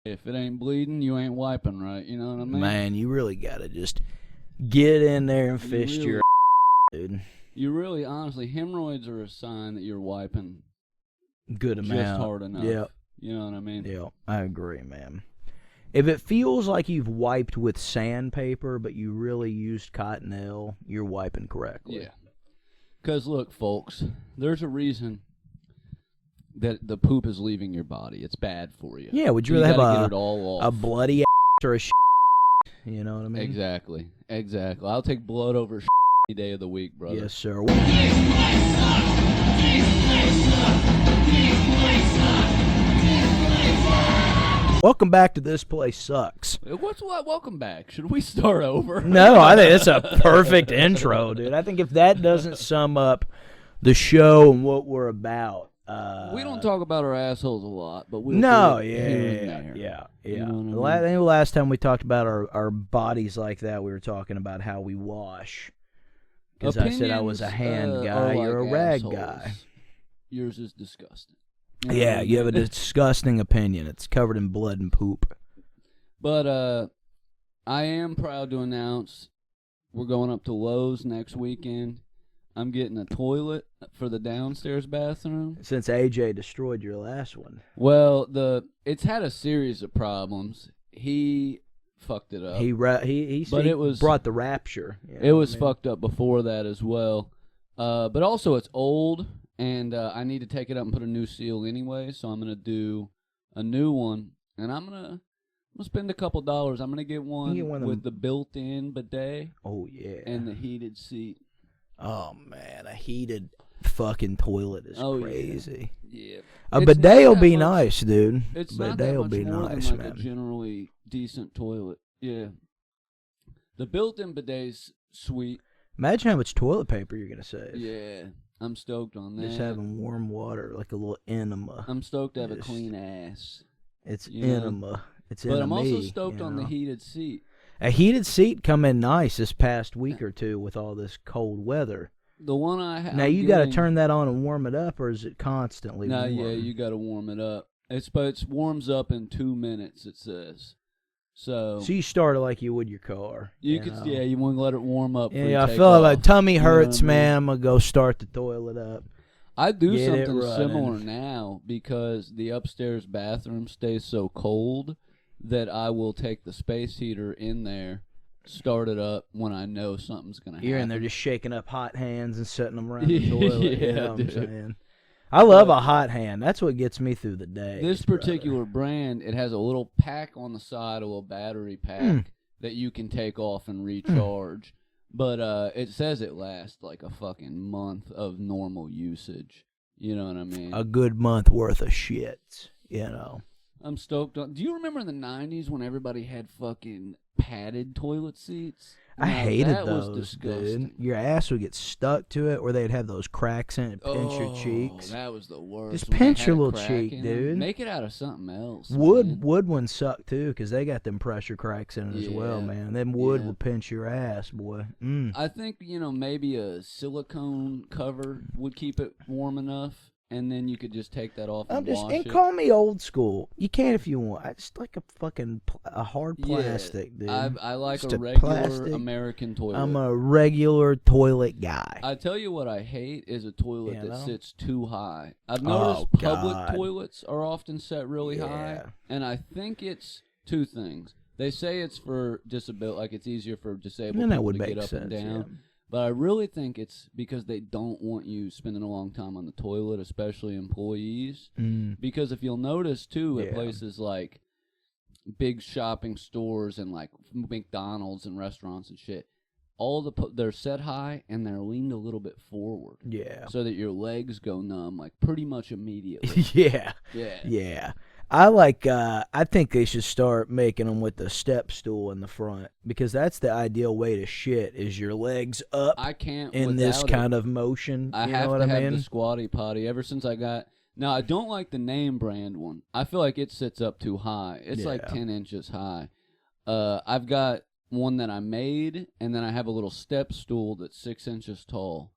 If it ain't bleeding, you ain't wiping right. You know what I mean? Man, you really gotta just get in there and fist your dude. You really, honestly, hemorrhoids are a sign that you're wiping good amount, just hard enough. Yeah, you know what I mean. Yeah, I agree, man. If it feels like you've wiped with sandpaper, but you really used Cottonelle, you're wiping correctly. Yeah. Because look, folks, there's a reason that the poop is leaving your body. It's bad for you. Yeah, would you rather have get it all off. a bloody or a you know what I mean? Exactly. I'll take blood over any day of the week, brother. Yes, sir. Welcome back to This Place Sucks. What's what? Welcome back. Should we start over? No, I think it's a perfect intro, dude. I think if that doesn't sum up the show and what we're about. We don't talk about our assholes a lot, but we yeah. You know what I think the last time we talked about our bodies like that, we were talking about how we wash. Because I said I was a hand guy, you're a rag guy. Yours is disgusting. Yeah, you have a disgusting opinion. It's covered in blood and poop. But I am proud to announce we're going up to Lowe's next weekend. I'm getting a toilet for the downstairs bathroom. Since AJ destroyed your last one. Well, it's had a series of problems. He fucked it up. He brought the rapture. It was fucked up before that as well. But also it's old, and I need to take it up and put a new seal anyway, so I'm going to do a new one. And I'm going to spend a couple dollars. I'm going to get one with the built-in bidet. Oh, yeah. And the heated seat. Oh, man, a heated fucking toilet is crazy. Yeah. A bidet will be nice, dude. It's bidet not that will much be more nice, than like man. a generally decent toilet. Yeah. The built-in bidet's sweet. Imagine how much toilet paper you're going to save. Yeah. I'm stoked on that. Just having warm water, like a little enema. I'm stoked to have a clean ass. It's enema. It's enema. But I'm also stoked on the heated seat. A heated seat come in nice this past week or two with all this cold weather. The one I have. Now you got to turn that on and warm it up, or is it constantly warm? Yeah, you got to warm it up. It warms up in 2 minutes. It says. So you start it like you would your car. You want to let it warm up. Yeah, I feel like my tummy hurts, man. I'm gonna go start the toilet up. I do something similar now because the upstairs bathroom stays so cold that I will take the space heater in there, start it up when I know something's going to happen. You're in there just shaking up hot hands and setting them around the toilet. Yeah, you know what I'm saying? I love a hot hand. That's what gets me through the day. This particular brand, it has a little pack on the side, a little battery pack that you can take off and recharge. But it says it lasts like a fucking month of normal usage. You know what I mean? A good month worth of shit, you know. I'm stoked on. Do you remember in the 90s when everybody had fucking padded toilet seats? I hated those, was disgusting. dude. Your ass would get stuck to it, or they'd have those cracks in it, pinch your cheeks. That was the worst. Just pinch your little cheek, dude. Make it out of something else. Wood ones suck too, because they got them pressure cracks in it as well, man. Them wood will pinch your ass, boy. I think maybe a silicone cover would keep it warm enough. And then you could just take that off and wash it. Call me old school. You can if you want. I just like a hard plastic, dude. I like a regular American toilet. I'm a regular toilet guy. I tell you what I hate is a toilet that sits too high. I've noticed public toilets are often set really high, and I think it's two things. They say it's for disability, like it's easier for disabled people to get up and down. Yeah. But I really think it's because they don't want you spending a long time on the toilet, especially employees. Because if you'll notice, too, at places like big shopping stores and like McDonald's and restaurants and shit, they're set high and they're leaned a little bit forward. Yeah. So that your legs go numb like pretty much immediately. Yeah. I think they should start making them with the step stool in the front, because that's the ideal way to shit, is your legs up. I can't in this kind of motion. I have to have the squatty potty ever since I got. Now I don't like the name brand one. I feel like it sits up too high. It's like 10 inches high. I've got one that I made, and then I have a little step stool that's 6 inches tall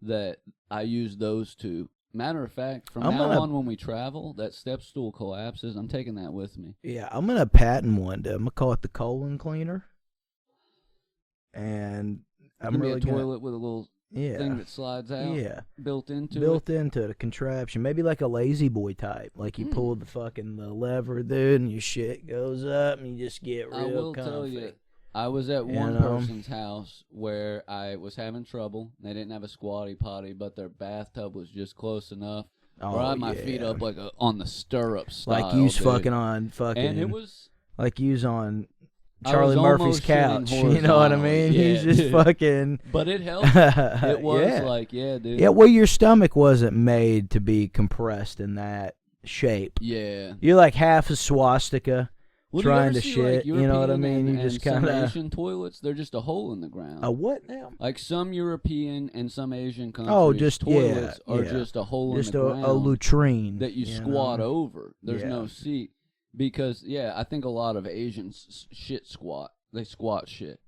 that I use those two. Matter of fact, from now on when we travel, that step stool collapses. I'm taking that with me. Yeah, I'm going to patent one day. I'm going to call it the colon cleaner. And I'm really be a toilet with a little thing that slides out. Yeah. Built into it, a contraption. Maybe like a lazy boy type. Like you pull the lever, dude, and your shit goes up, and you just get real comfy. I will tell you, I was at one person's house where I was having trouble. They didn't have a squatty potty, but their bathtub was just close enough where I had my feet up like on the stirrups style. Like you was fucking on fucking. And it was like you was on Charlie Murphy's couch. You know what I mean? Yeah, He's just fucking. But it helped. It was dude. Yeah, well, your stomach wasn't made to be compressed in that shape. Yeah. You're like half a swastika. Well, trying to shit, like, you know what I mean? You just kind of Asian toilets. They're just a hole in the ground. A what now? Like some European and some Asian countries, toilets are just a hole in the ground. Just a latrine that you squat over. There's no seat because I think a lot of Asians shit squat. They squat shit.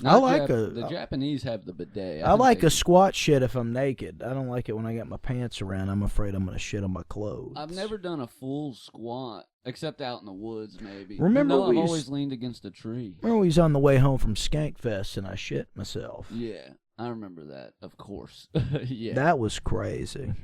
The Japanese have the bidet. I like a squat shit if I'm naked. I don't like it when I got my pants around. I'm afraid I'm gonna shit on my clothes. I've never done a full squat except out in the woods, maybe. Remember, I've always leaned against a tree. Remember, we was on the way home from Skankfest and I shit myself. Yeah, I remember that. Of course. Yeah, that was crazy.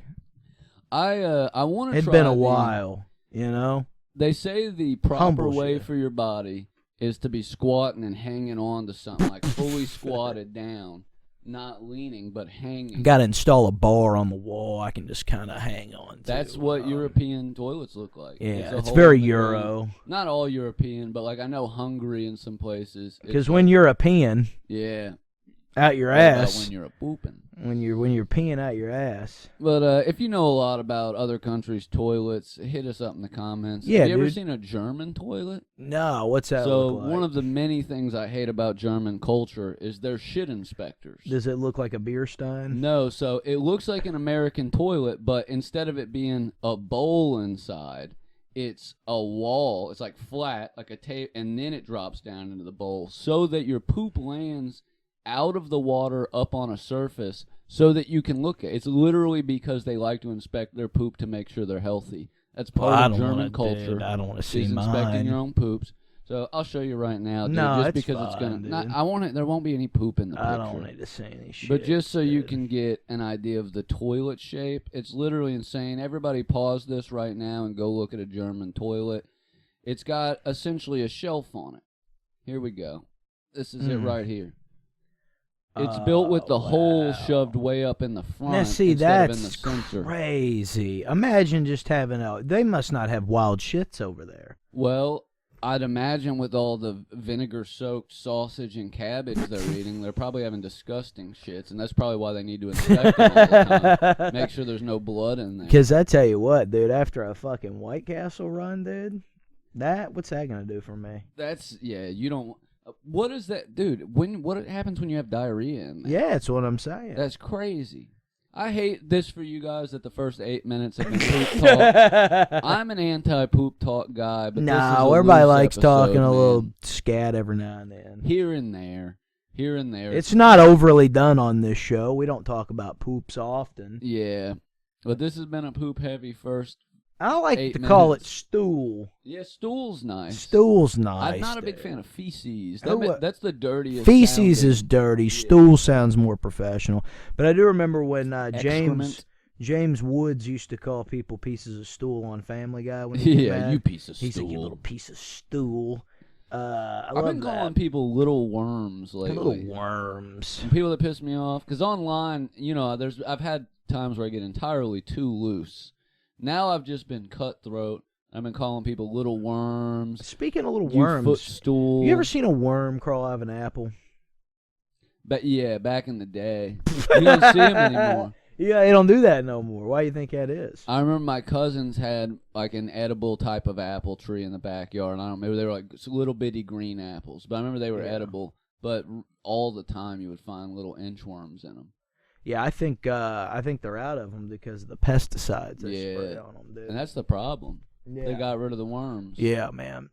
I want to. It'd been a while, you know. They say the proper way for your body is to be squatting and hanging on to something, like fully squatted down, not leaning, but hanging. Got to install a bar on the wall I can just kind of hang on to. That's what European toilets look like. Yeah, it's very Euro. Not all European, but like I know Hungary in some places. Because when you're a peeing, out your ass. When you're a pooping. When you're peeing out your ass. But if you know a lot about other countries' toilets, hit us up in the comments. Yeah, have you ever seen a German toilet? No, what's that look like? So one of the many things I hate about German culture is their shit inspectors. Does it look like a beer stein? No, so it looks like an American toilet, but instead of it being a bowl inside, it's a wall. It's like flat, like a tape, and then it drops down into the bowl so that your poop lands out of the water up on a surface so that you can look at it. It's literally because they like to inspect their poop to make sure they're healthy. That's part of German culture. I don't want to see mine. Inspecting your own poops. So I'll show you right now, dude, just because fine, it's gonna. dude. I want it. There won't be any poop in the picture. I don't need to see any shit. But just so you can get an idea of the toilet shape, it's literally insane. Everybody pause this right now and go look at a German toilet. It's got essentially a shelf on it. Here we go. This is it right here. It's built with the hole shoved way up in the front. Now, see, that's in the center. Crazy. Imagine just having they must not have wild shits over there. Well, I'd imagine with all the vinegar-soaked sausage and cabbage they're eating, they're probably having disgusting shits, and that's probably why they need to inspect them all the time. Make sure there's no blood in there. Because I tell you what, dude, after a fucking White Castle run, dude, what's that going to do for me? You don't... What is that, dude? What happens when you have diarrhea in there? Yeah, that's what I'm saying. That's crazy. I hate this for you guys that the first 8 minutes have been poop talk. I'm an anti-poop talk guy, but everybody likes talking a little scat every now and then. Here and there. It's not overly done on this show. We don't talk about poops often. Yeah, but this has been a poop-heavy first. I like to call it stool. Yeah, stool's nice. Stool's nice. I'm not a big fan of feces. That's the dirtiest. Feces is dirty. Yeah. Stool sounds more professional. But I do remember when James Woods used to call people pieces of stool on Family Guy. When he you piece of stool. He's like, you little piece of stool. I've been calling people little worms lately. Little worms. And people that piss me off. Because online, I've had times where I get entirely too loose. Now I've just been cutthroat. I've been calling people little worms. Speaking of little worms, footstool. You ever seen a worm crawl out of an apple? But yeah, back in the day. You don't see them anymore. Yeah, they don't do that no more. Why do you think that is? I remember my cousins had like an edible type of apple tree in the backyard. And I don't remember, they were like little bitty green apples. But I remember they were edible. But all the time you would find little inchworms in them. Yeah, I think they're out of them because of the pesticides they spray on them, dude. And that's the problem. Yeah. They got rid of the worms. Yeah, man.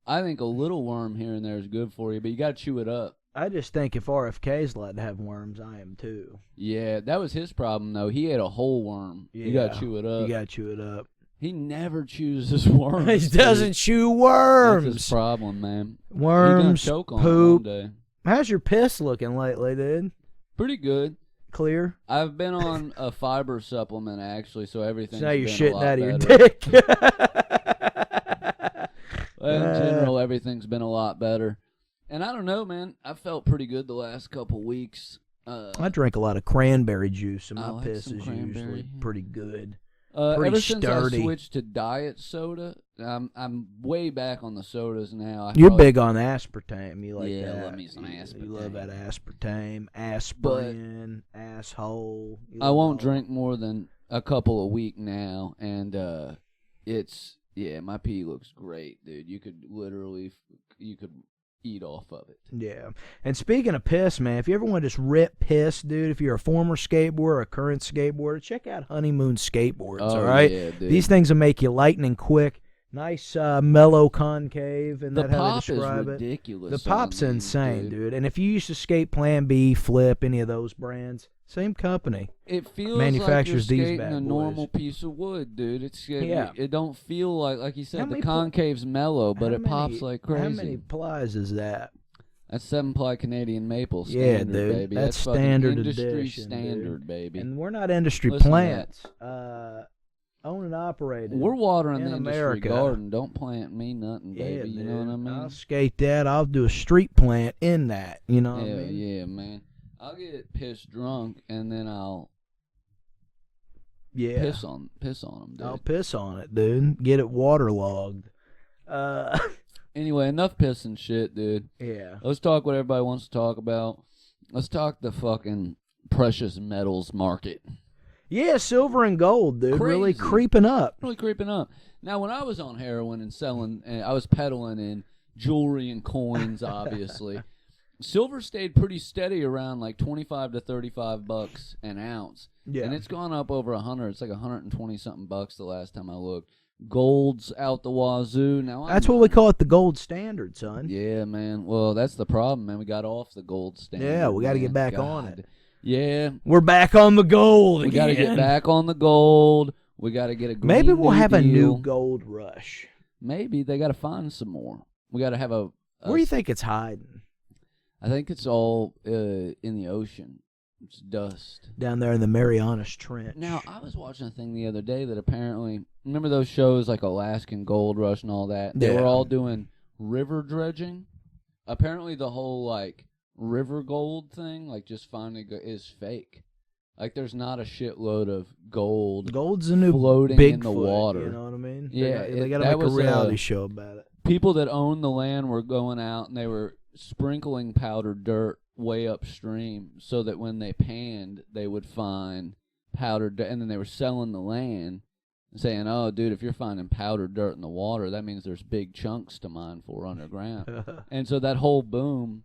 I think a little worm here and there is good for you, but you got to chew it up. I just think if RFK's allowed to have worms, I am too. Yeah, that was his problem, though. He ate a whole worm. Yeah, you got to chew it up. You got to chew it up. He never chews his worms. He doesn't chew worms. That's his problem, man. Worms, He's gonna choke on poop. it one day. How's your piss looking lately, dude? Pretty good. Clear? I've been on a fiber supplement, actually, so everything's So now you're been shitting a lot out of your better. In general, everything's been a lot better. And I don't know, man. I felt pretty good the last couple weeks. I drink a lot of cranberry juice, and my like piss is usually pretty good. Ever sturdy. since I switched to diet soda, I'm way back on the sodas now. You're big on aspartame. You like that? Yeah, I love me some aspartame. You love that aspartame, aspirin, asshole. I won't drink more than a couple a week now, and my pee looks great, dude. You could literally, eat off of it. Yeah. And speaking of piss, man, if you ever want to just rip piss, dude, if you're a former skateboarder or a current skateboarder, check out Honeymoon Skateboards, all right? Yeah, dude. These things will make you lightning quick. Nice, mellow concave, and that's how they describe it. The pop is ridiculous. The pop's insane, dude. And if you used to skate Plan B, Flip, any of those brands, same company. It feels manufactures like you're these skating bad a boys. normal piece of wood, dude. Yeah. It don't feel like you said, the pl- concave's mellow, but it pops like crazy. How many plies is that? That's 7-ply Canadian maple Yeah, standard, dude. baby. That's fucking standard industry edition, standard, dude. baby. And we're not industry Listen to plants. Owned and operated. We're watering in the America. industry garden. Don't plant me nothing, baby. Yeah, you dude. know what I mean? I'll skate that. I'll do a street plant in that. You know what I mean? Yeah, man. I'll get pissed drunk, and then I'll Yeah. piss on them, dude. I'll piss on it, dude. Get it waterlogged. Anyway, enough pissing shit, dude. Yeah. Let's talk what everybody wants to talk about. Let's talk the fucking precious metals market. Yeah, silver and gold, dude. Crazy. Really creeping up. Really creeping up. Now, when I was on heroin and selling, I was peddling in jewelry and coins, obviously. Silver stayed pretty steady around like $25 to $35 an ounce. Yeah. And it's gone up over 100. It's like 120 something bucks the last time I looked. Gold's out the wazoo. Now That's what we call it, the gold standard, son. Yeah, man. Well, that's the problem, man. We got off the gold standard. Yeah, we got to man. get back God. on it. Yeah. We're back on the gold We again. got to get back on the gold. We got to get a green Maybe we'll have deal. a new gold rush. Maybe. They got to find some more. We got to have a Where do you think it's hiding? I think it's all in the ocean. It's dust. Down there in the Marianas Trench. Now, I was watching a thing the other day that apparently, remember those shows like Alaskan Gold Rush and all that? They were all doing river dredging. Apparently the whole, like, river gold thing, like, just finding is fake. Like, there's not a shitload of gold. Gold's a new floating Bigfoot, in the water. You know what I mean? Yeah, they got to make a reality show about it. People that owned the land were going out and they were sprinkling powdered dirt way upstream so that when they panned, they would find powdered dirt. And then they were selling the land and saying, oh, dude, if you're finding powdered dirt in the water, that means there's big chunks to mine for underground. And so that whole boom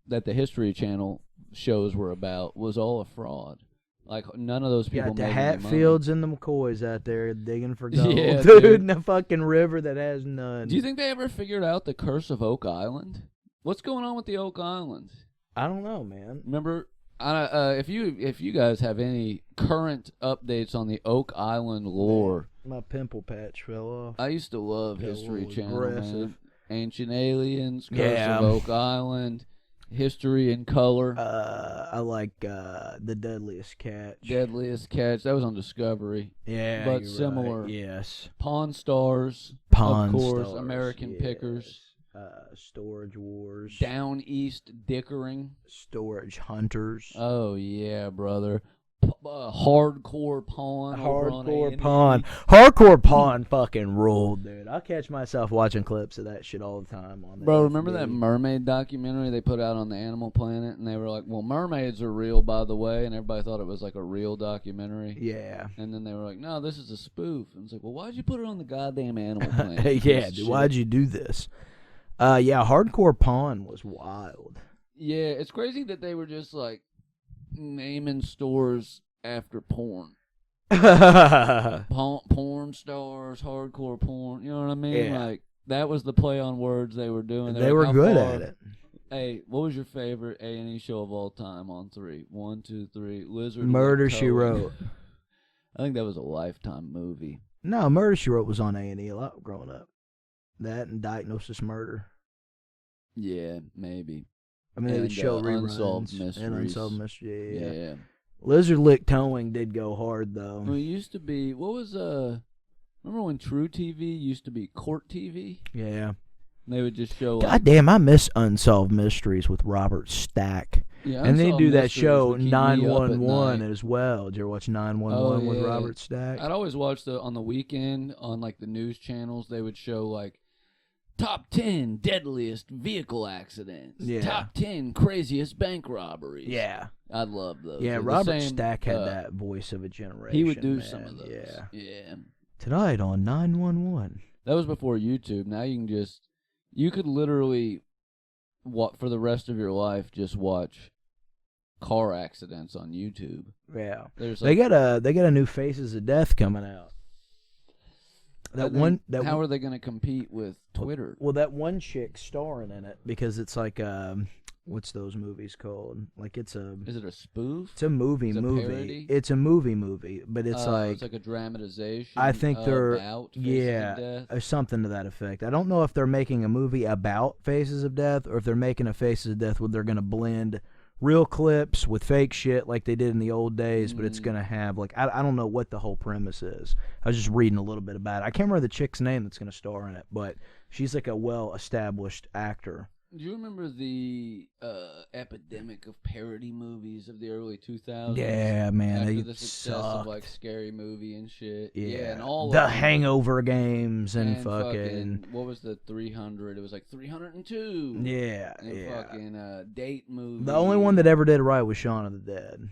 that the History Channel shows were about was all a fraud. Like, none of those people got the made any money. Hatfields and the McCoys out there digging for gold. Yeah, dude, dude. in the fucking river that has none. Do you think they ever figured out the curse of Oak Island? What's going on with the Oak Island? I don't know, man. Remember, if you guys have any current updates on the Oak Island lore. My pimple patch fell off. I used to love History Channel, aggressive. man. Ancient Aliens, Curse Yeah. of Oak Island, History in Color. I like The Deadliest Catch. Deadliest Catch. That was on Discovery. Yeah, but you're similar. Right. Yes. Pawn Stars. Pawn of course. Stars, American yes. Pickers. Storage Wars. Down East Dickering. Storage Hunters. Oh yeah, brother. Hardcore Pawn. Hardcore Pawn. Hardcore Pawn fucking ruled, dude. I catch myself watching clips of that shit all the time. On Bro, remember that mermaid documentary they put out on the Animal Planet? And they were like, well, mermaids are real, by the way. And everybody thought it was like a real documentary. Yeah. And then they were like, no, this is a spoof. And it's like, well, why'd you put it on the goddamn Animal Planet? Yeah, dude, why'd you do this? Yeah, Hardcore Pawn was wild. Yeah, it's crazy that they were just like naming stores after porn. Porn stars, hardcore porn. You know what I mean? Yeah. Like, that was the play on words they were doing. They were like, good at it. Hey, what was your favorite A&E show of all time on 3? 1, 2, 3. Lizard. Murder, She Wrote. I think that was a Lifetime movie. No, Murder, She Wrote was on A&E a lot growing up. That and Diagnosis Murder. Yeah, maybe. I mean, they would show reruns. Unsolved Mysteries. And Unsolved Mysteries, yeah. Lizard Lick Towing did go hard, though. Well, it used to be, what was, remember when True TV used to be Court TV? Yeah. They would just show. God damn, I miss Unsolved Mysteries with Robert Stack. Yeah, and they do that show 911 as well. Did you ever watch 911 with Robert Stack? I'd always watch on the weekend on like the news channels. They would show like top 10 deadliest vehicle accidents. Yeah. Top 10 craziest bank robberies. Yeah. I love those. Yeah, Robert Stack had that voice of a generation. He would do some of those. Yeah. Tonight on 911. That was before YouTube. Now you could literally, for the rest of your life, just watch car accidents on YouTube. Yeah, they got a new Faces of Death coming out. How are they going to compete with Twitter? Well, that one chick starring in it because it's like what's those movies called? Like Is it a spoof? It's a movie. Parody? It's a movie, but it's like a dramatization. I think they're about Faces of Death? Or something to that effect. I don't know if they're making a movie about Faces of Death or if they're making a Faces of Death where they're going to blend real clips with fake shit like they did in the old days, but it's going to have, like, I don't know what the whole premise is. I was just reading a little bit about it. I can't remember the chick's name that's going to star in it, but she's like a well-established actor. Do you remember the epidemic of parody movies of the early 2000s? Yeah, man. After they the success of, like, Scary Movie and shit. Yeah, and all the of Hangover games and fucking... What was the 300? It was like 302. Yeah, and fucking Date Movie. The only one that ever did right was Shaun of the Dead.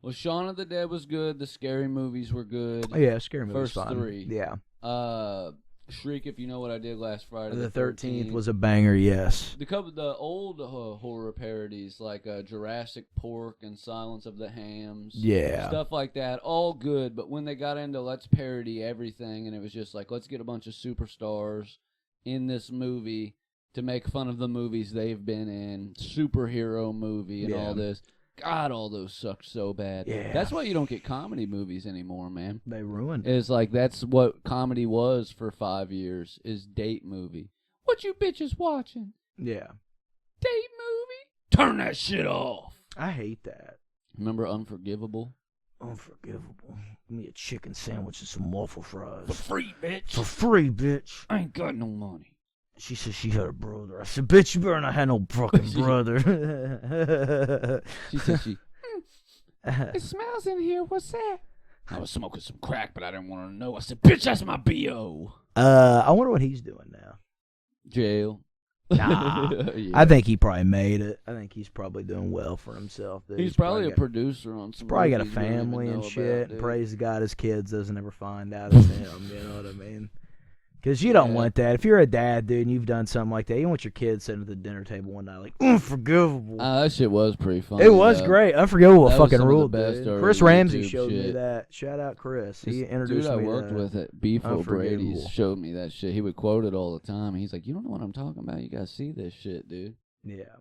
Well, Shaun of the Dead was good. The Scary Movies were good. Oh, yeah, Scary Movies First fun. 3. Yeah. Shriek If You Know What I Did Last Friday the 13th was a banger, yes. The old horror parodies like Jurassic Pork and Silence of the Hams. Yeah. Stuff like that, all good, but when they got into let's parody everything and it was just like, let's get a bunch of superstars in this movie to make fun of the movies they've been in, superhero movie and all this. God, all those suck so bad. Yeah. That's why you don't get comedy movies anymore, man. They ruined it. It's like that's what comedy was for 5 years, is date movie. What you bitches watching? Yeah. Date movie? Turn that shit off. I hate that. Remember Unforgivable? Unforgivable. Give me a chicken sandwich and some waffle fries. For free, bitch. For free, bitch. I ain't got no money. She said she had a brother. I said, bitch, you better not have no fucking brother. She said it smells in here. What's that? I was smoking some crack, but I didn't want to know. I said, bitch, that's my B.O. I wonder what he's doing now. Jail. Nah. Yeah. I think he probably made it. I think he's probably doing well for himself. Dude. He's probably a producer on some. He's probably got a family and shit. About, praise God his kids doesn't ever find out it's him. You know what I mean? Because you don't want that. If you're a dad, dude, and you've done something like that, you want your kids sitting at the dinner table one night like, Unforgivable. That shit was pretty funny. It was great. Unforgivable fucking ruled, dude. Chris Ramsey showed me that. Shout out Chris. He introduced me to dude I worked with at Beef O'Brady's showed me that shit. He would quote it all the time. He's like, you don't know what I'm talking about. You got to see this shit, dude. Yeah.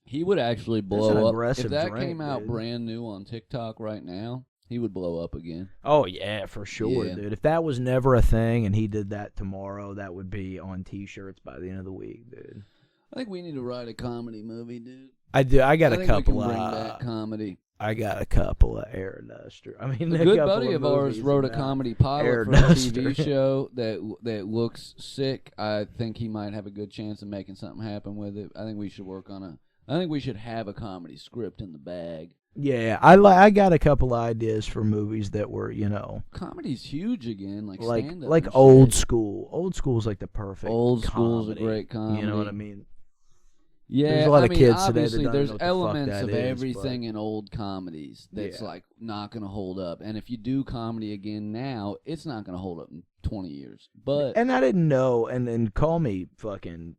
He would actually blow up. If that drink, came out dude. Brand new on TikTok right now, he would blow up again. Oh, yeah, for sure, dude. If that was never a thing and he did that tomorrow, that would be on T-shirts by the end of the week, dude. I think we need to write a comedy movie, dude. I do. I got a couple we can bring back comedy. I got a couple of Air Duster. I mean, a good buddy of ours wrote a comedy pilot for a TV show that looks sick. I think he might have a good chance of making something happen with it. I think we should I think we should have a comedy script in the bag. Yeah, I got a couple ideas for movies that were, you know, comedy's huge again, like stand-up, like old school. Old school's like the perfect. Old school's comedy. a great comedy. You know what I mean? Yeah, there's a lot of kids today obviously that don't there's know what elements the fuck of that everything in old comedies that's like not gonna hold up. And if you do comedy again now, it's not gonna hold up in 20 years. But I didn't know, and call me fucking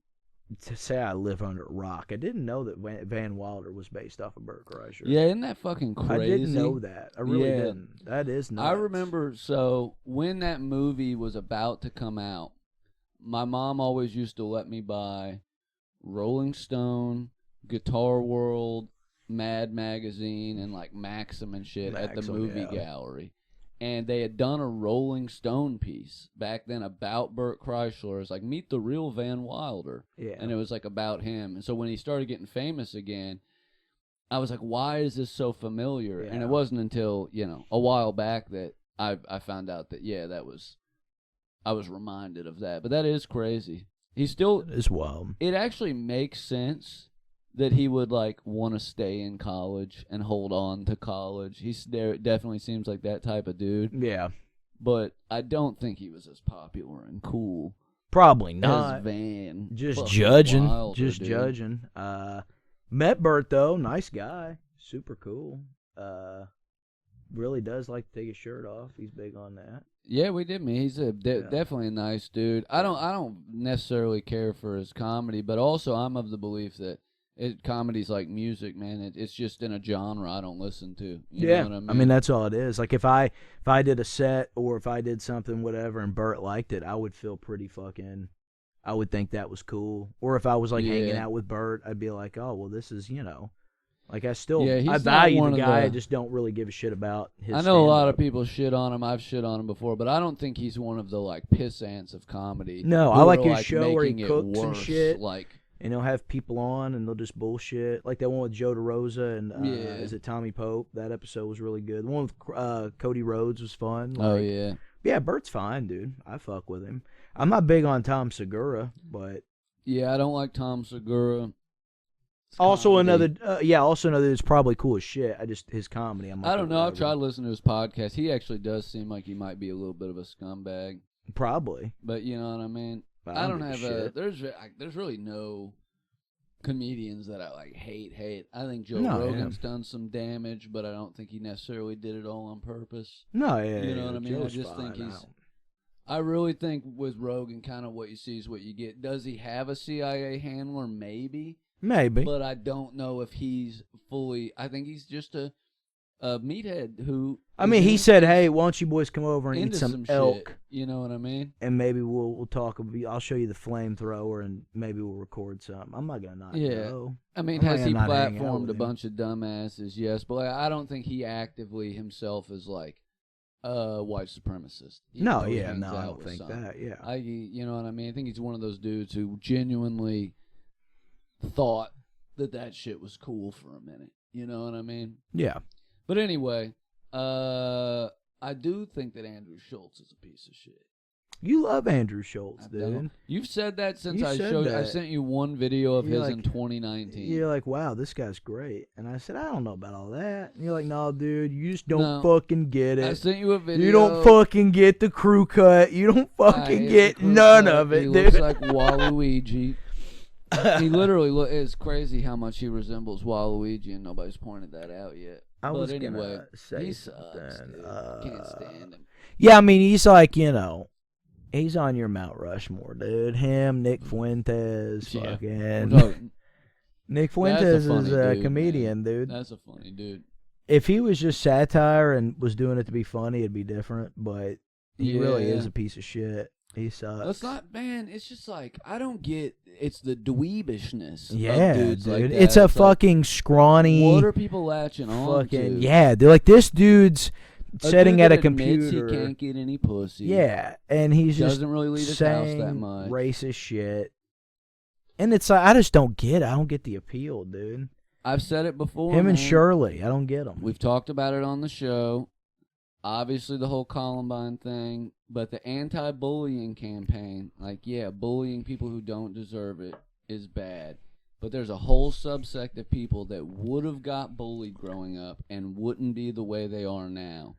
to say I live under a rock. I didn't know that Van Wilder was based off of Burt Kreischer. Yeah, isn't that fucking crazy? I didn't know that. I really didn't. That is nuts. I remember, so when that movie was about to come out, my mom always used to let me buy Rolling Stone, Guitar World, Mad Magazine, and like Maxim and shit at the movie gallery. And they had done a Rolling Stone piece back then about Burt Kreischer. It's like, meet the real Van Wilder. Yeah. And it was like about him. And so when he started getting famous again, I was like, why is this so familiar? Yeah. And it wasn't until, a while back that I found out that, I was reminded of that. But that is crazy. He's still... It is wild. It actually makes sense that he would, want to stay in college and hold on to college. He definitely seems like that type of dude. Yeah. But I don't think he was as popular and cool. Probably not. As Van. Just judging. Wilder, just dude. Judging. Met Burt, though. Nice guy. Super cool. Really does like to take his shirt off. He's big on that. Yeah, we did meet. He's definitely a nice dude. I don't necessarily care for his comedy, but also I'm of the belief that comedy's like music, man. It's just in a genre I don't listen to. You know what I mean? That's all it is. Like if I did a set or if I did something, whatever, and Burt liked it, I would feel pretty fucking. I would think that was cool. Or if I was hanging out with Burt, I'd be like, oh well, this is Like I value the guy. I just don't really give a shit about his. I know a lot of people shit on him. I've shit on him before, but I don't think he's one of the piss ants of comedy. No, I like his show where he cooks and shit. And he'll have people on and they'll just bullshit. Like that one with Joe DeRosa and is it Tommy Pope? That episode was really good. The one with Cody Rhodes was fun. Yeah, Burt's fine, dude. I fuck with him. I'm not big on Tom Segura, but yeah, I don't like Tom Segura. Also another that's probably cool as shit. His comedy. I don't know. I've tried listening to his podcast. He actually does seem like he might be a little bit of a scumbag. Probably. But you know what I mean. I don't have there's really no comedians that I hate. I think Joe Rogan's done some damage, but I don't think he necessarily did it all on purpose. No, you know what I mean. I just think I really think with Rogan, kind of what you see is what you get. Does he have a CIA handler? Maybe. But I don't know if he's fully. I think he's just a meathead who. I mean, he said, "Hey, why don't you boys come over and eat some elk?" Shit, you know what I mean? And maybe we'll talk. I'll show you the flamethrower, and maybe we'll record something. I'm not gonna not go. I mean, has he platformed a bunch of dumbasses? Yes, but I don't think he actively himself is white supremacist. I don't think that. Yeah, you know what I mean? I think he's one of those dudes who genuinely thought that shit was cool for a minute. You know what I mean? Yeah. But anyway, I do think that Andrew Schultz is a piece of shit. You love Andrew Schultz, dude. You've said that since I sent you one video of his in 2019. You're like, wow, this guy's great. And I said, I don't know about all that. And you're like, no, dude, you just don't fucking get it. I sent you a video. You don't fucking get the crew cut. You don't fucking get none of it, dude. He looks like Waluigi. He literally it's crazy how much he resembles Waluigi, and nobody's pointed that out yet. But anyway, he sucks, dude. Can't stand him. Yeah, I mean, he's like, he's on your Mount Rushmore, dude. Him, Nick Fuentes, fucking. Nick Fuentes is a comedian, dude. That's a funny dude. If he was just satire and was doing it to be funny, it'd be different. But he really is a piece of shit. He sucks. It's not, man. It's just like I don't get. It's the dweebishness. Yeah, of dudes dude. Like that. It's a fucking scrawny. What are people latching on to? Yeah, they're like this dude's sitting at a computer. He can't get any pussy. Yeah, and he's just doesn't really leave his house that much. Racist shit. And it's like I just don't get it. I don't get the appeal, dude. I've said it before. Him and Shirley, I don't get them. We've talked about it on the show. Obviously, the whole Columbine thing, but the anti-bullying campaign, bullying people who don't deserve it is bad. But there's a whole subsect of people that would have got bullied growing up and wouldn't be the way they are now,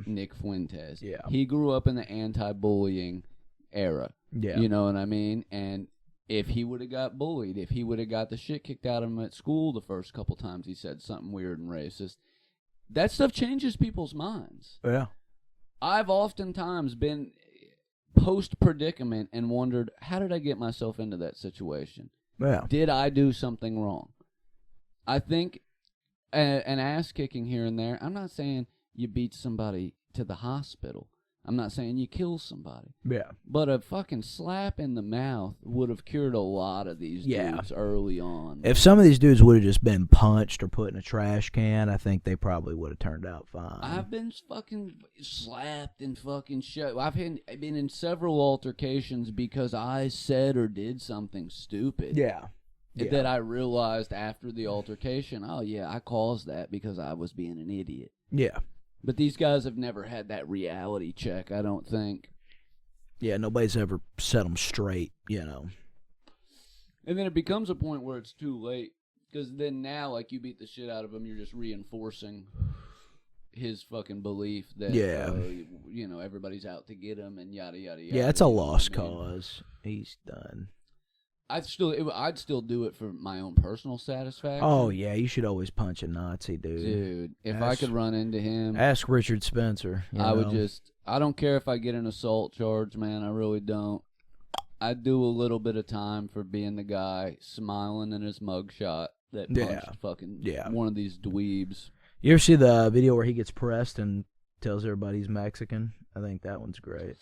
Nick Fuentes. Yeah. He grew up in the anti-bullying era. Yeah. You know what I mean? And if he would have got bullied, if he would have got the shit kicked out of him at school the first couple times he said something weird and racist, that stuff changes people's minds. Yeah. I've oftentimes been post-predicament and wondered, how did I get myself into that situation? Yeah. Did I do something wrong? I think an ass-kicking here and there, I'm not saying you beat somebody to the hospital. I'm not saying you kill somebody. Yeah. But a fucking slap in the mouth would have cured a lot of these dudes early on. If some of these dudes would have just been punched or put in a trash can, I think they probably would have turned out fine. I've been fucking slapped and fucking shot. I've been in several altercations because I said or did something stupid. Yeah. That I realized after the altercation, oh yeah, I caused that because I was being an idiot. Yeah. But these guys have never had that reality check, I don't think. Yeah, nobody's ever set them straight, And then it becomes a point where it's too late. Because then now, like, you beat the shit out of him, you're just reinforcing his fucking belief that, everybody's out to get him and yada, yada, yada. Yeah, it's a lost cause. He's done. I'd still do it for my own personal satisfaction. Oh, yeah, you should always punch a Nazi, dude. Dude, if I could run into him. Ask Richard Spencer. I don't care if I get an assault charge, man. I really don't. I'd do a little bit of time for being the guy smiling in his mugshot that punched one of these dweebs. You ever see the video where he gets pressed and tells everybody he's Mexican? I think that one's great.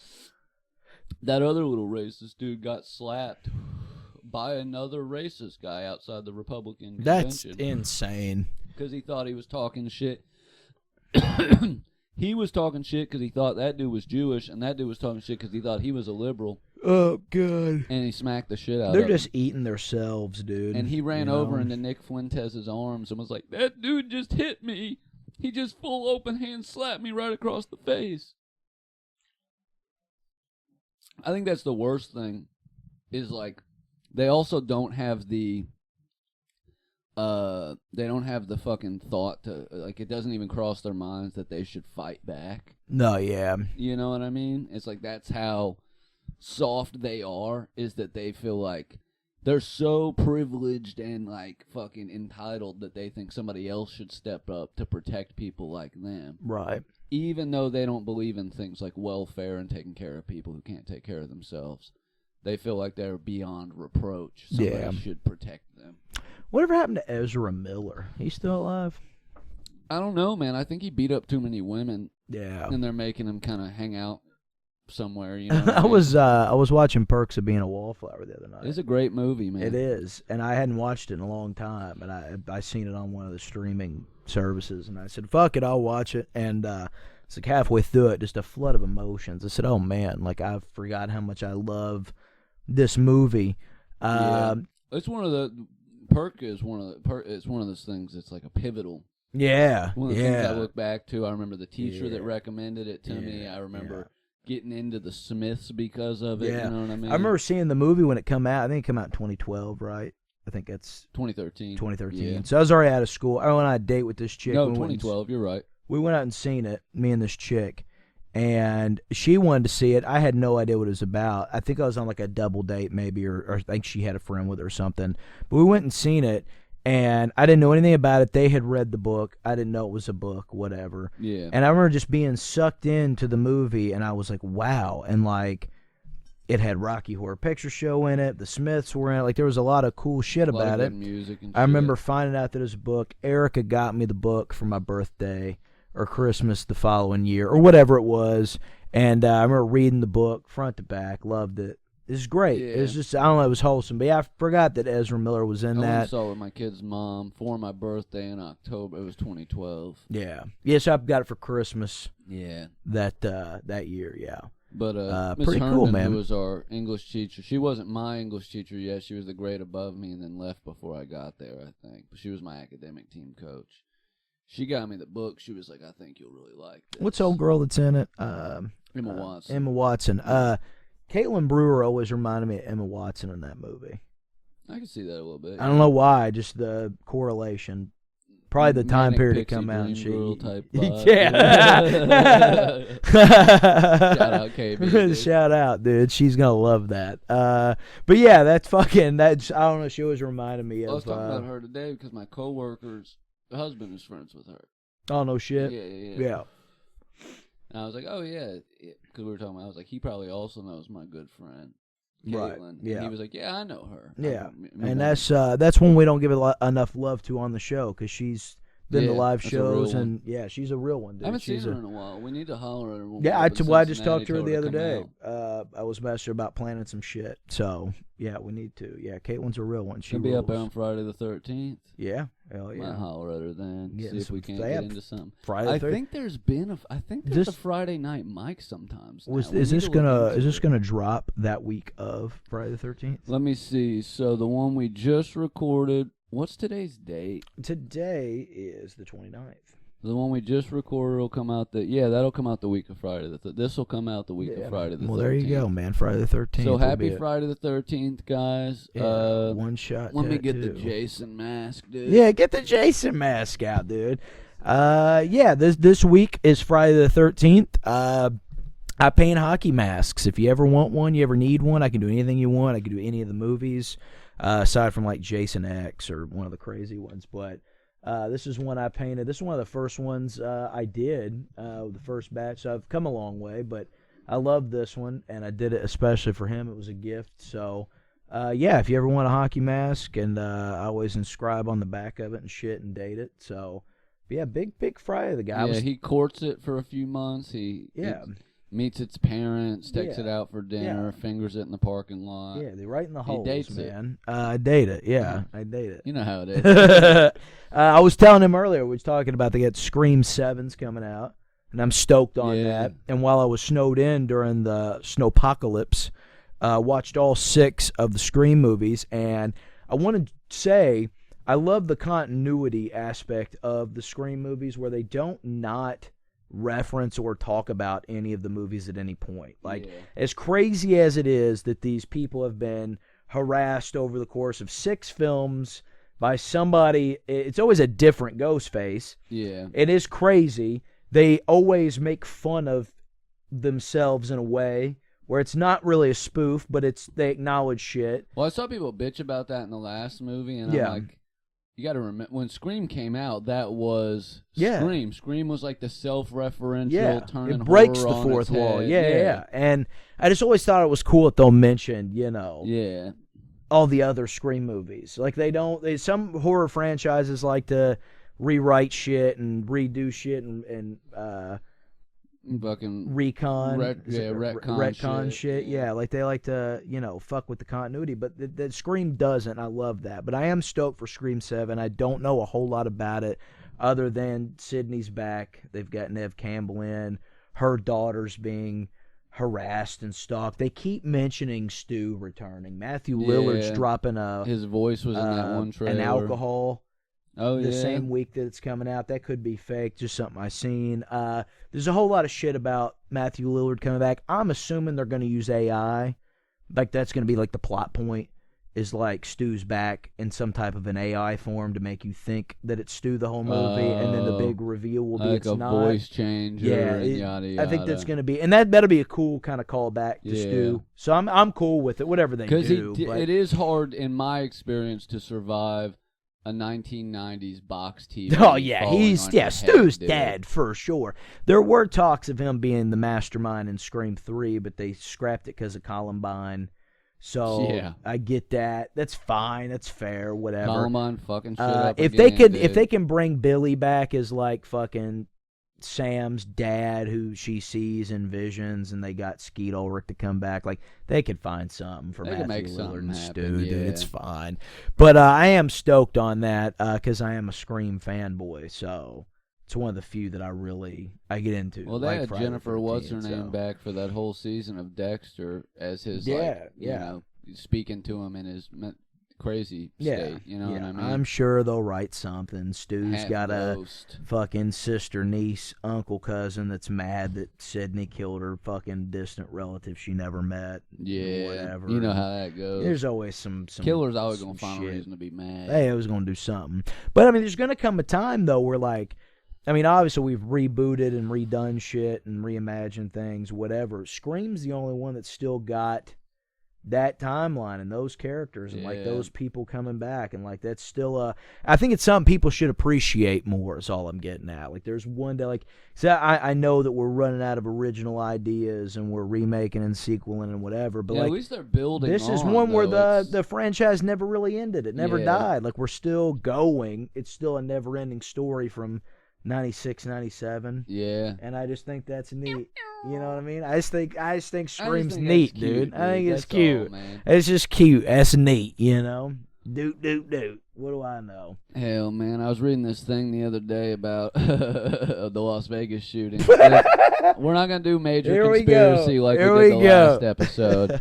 That other little racist dude got slapped by another racist guy outside the Republican convention. That's insane. Because he thought he was talking shit. He was talking shit because he thought that dude was Jewish, and that dude was talking shit because he thought he was a liberal. Oh, God. And he smacked the shit out of him. They're just eating themselves, dude. And he ran over into Nick Fuentes' arms and was like, that dude just hit me. He just full open hand slapped me right across the face. I think that's the worst thing, is like, they also don't have the fucking thought to, like, it doesn't even cross their minds that they should fight back. No, yeah. You know what I mean? It's like, that's how soft they are, is that they feel like they're so privileged and, like, fucking entitled that they think somebody else should step up to protect people like them. Right. Even though they don't believe in things like welfare and taking care of people who can't take care of themselves. They feel like they're beyond reproach. Somebody should protect them. Whatever happened to Ezra Miller? He's still alive? I don't know, man. I think he beat up too many women. Yeah. And they're making him kind of hang out somewhere, you know. I was watching Perks of Being a Wallflower the other night. It's a great movie, man. It is. And I hadn't watched it in a long time. And I seen it on one of the streaming services. And I said, fuck it, I'll watch it. And it's like halfway through it, just a flood of emotions. I said, oh, man, like, I forgot how much I love this movie. It's one of the... Perk is it's one of those things that's like a pivotal. Yeah. One of the things I look back to. I remember the teacher that recommended it to me. I remember getting into the Smiths because of it. Yeah. You know what I mean? I remember seeing the movie when it came out. I think it came out in 2012, right? I think that's 2013. 2013. Yeah. So I was already out of school. I went on a date with this chick. No, 2012. You're right. We went out and seen it, me and this chick. And she wanted to see it. I had no idea what it was about. I think I was on like a double date maybe, or I think she had a friend with her or something. But we went and seen it, and I didn't know anything about it. They had read the book. I didn't know it was a book, whatever. Yeah. And I remember just being sucked into the movie, and I was like, wow. And like, it had Rocky Horror Picture Show in it. The Smiths were in it. Like, there was a lot of cool shit about it. Music and I remember finding out that it was a book. Erica got me the book for my birthday or Christmas the following year, or whatever it was. And I remember reading the book front to back. Loved it. It was great. Yeah. It was just, I don't know, it was wholesome. But yeah, I forgot that Ezra Miller was in that. I saw it with my kid's mom for my birthday in October. It was 2012. Yeah. Yes, I got it for Christmas. Yeah. That year, yeah. But pretty Herman, cool, man. Who was our English teacher. She wasn't my English teacher yet. She was the grade above me and then left before I got there, I think. But she was my academic team coach. She got me the book. She was like, I think you'll really like this. What's the old girl that's in it? Emma Watson. Emma Watson. Caitlin Brewer always reminded me of Emma Watson in that movie. I can see that a little bit. I don't know why, just the correlation. Probably the time period it come out. Type yeah. Shout out, KB. Shout out, dude. She's gonna love that. But yeah, that's fucking. I don't know. She always reminded me of. I was talking about her today because my coworker's husband is friends with her. Oh no shit. Yeah. And I was like, oh yeah, because we were talking about. I was like, he probably also knows my good friend, Caitlin. Right. Yeah. And he was like, yeah, I know her. Yeah. And that's one we don't give enough love to on the show because she's than the live shows, and she's a real one, dude. I haven't seen her in a while. We need to holler at her. Yeah, I just talked to her the other day. I was messaging her about planning some shit, so yeah, we need to. Yeah, Caitlin's a real one. She'll be up there on Friday the 13th. Yeah, hell yeah. Might holler at her then. Yeah, see if we can't get into something. Friday. I think there's a Friday night mic sometimes. Is this gonna drop that week of Friday the 13th? Let me see. So the one we just recorded. What's today's date? Today is the 29th. The one we just recorded will come out that'll come out the week of Friday. This will come out the week of Friday the 13th. Well, there you go, man. Friday the 13th. So happy Friday the 13th, guys. Yeah, one shot. Let me get the Jason mask, dude. Yeah, get the Jason mask out, dude. This week is Friday the 13th. I paint hockey masks. If you ever want one, you ever need one, I can do anything you want. I can do any of the movies. Aside from like Jason X or one of the crazy ones, but this is one I painted. This is one of the first ones I did, the first batch. So I've come a long way, but I love this one, and I did it especially for him. It was a gift. So, if you ever want a hockey mask, and I always inscribe on the back of it and shit and date it. So, yeah, big Friday. The guy he courts it for a few months. He meets its parents, takes it out for dinner, fingers it in the parking lot. Yeah, they right in the holes, dates man. I date it. Yeah, I date it. You know how it is. I was telling him earlier, we was talking about they got Scream 7s coming out, and I'm stoked on that. And while I was snowed in during the snowpocalypse, watched all 6 of the Scream movies, and I want to say I love the continuity aspect of the Scream movies where they don't not reference or talk about any of the movies at any point. Like, as crazy as it is that these people have been harassed over the course of 6 films by somebody, it's always a different Ghostface. Yeah. It is crazy. They always make fun of themselves in a way where it's not really a spoof, but they acknowledge shit. Well, I saw people bitch about that in the last movie, and I'm like, you got to remember, when Scream came out, that was Scream. Scream was like the self-referential turning it breaks horror the on fourth its wall. head. Yeah. And I just always thought it was cool that they'll mention, all the other Scream movies. Like, some horror franchises like to rewrite shit and redo shit and fucking retcon shit. Yeah, like they like to, fuck with the continuity, but the Scream doesn't. I love that. But I am stoked for Scream 7. I don't know a whole lot about it other than Sydney's back. They've got Neve Campbell in. Her daughter's being harassed and stalked. They keep mentioning Stu returning. Matthew Lillard's dropping his voice was in that one trailer. An alcohol. The same week that it's coming out. That could be fake, just something I seen. There's a whole lot of shit about Matthew Lillard coming back. I'm assuming they're going to use AI. Like, that's going to be like the plot point, is like Stu's back in some type of an AI form to make you think that it's Stu the whole movie, and then the big reveal will be like it's a not. Voice changer. Yada yada. I think that's going to be, and that'll be a cool kind of callback to Stu. So I'm cool with it, whatever they do. Because it is hard, in my experience, to survive a 1990s box TV. Oh yeah, Stu's dead for sure. There were talks of him being the mastermind in Scream 3, but they scrapped it because of Columbine. So I get that. That's fine. That's fair. Whatever. Columbine fucking shit up if again, if they can bring Billy back as like fucking Sam's dad, who she sees in visions, and they got Skeet Ulrich to come back, like, they could find something for Matthew Lillard and Stu. Dude, it's fine. But I am stoked on that because I am a Scream fanboy, so it's one of the few that I get into. Well, they had Jennifer what's-her-name back for that whole season of Dexter as his, speaking to him in his crazy state, you know what I mean? I'm sure they'll write something. Stu's got a fucking sister, niece, uncle, cousin that's mad that Sydney killed her fucking distant relative she never met. Yeah, whatever. You know how that goes. There's always some killer's always gonna find a reason to be mad. Hey, I was gonna do something, but I mean, there's gonna come a time though where, like, I mean, obviously we've rebooted and redone shit and reimagined things, whatever. Scream's the only one that's still got that timeline and those characters and like those people coming back, and like that's still I think it's something people should appreciate more is all I'm getting at. Like there's one day, like, so I know that we're running out of original ideas and we're remaking and sequeling and whatever, but like at least they're building this is one where the franchise never really ended. It never died. Like we're still going. It's still a never ending story from 96, 97. Yeah. And I just think that's neat. You know what I mean? I just think Scream's neat, dude. I think it's cute. It's just cute. That's neat, you know? Doot. What do I know? Hell, man. I was reading this thing the other day about the Las Vegas shooting. We're not going to do major conspiracy like we did the last episode.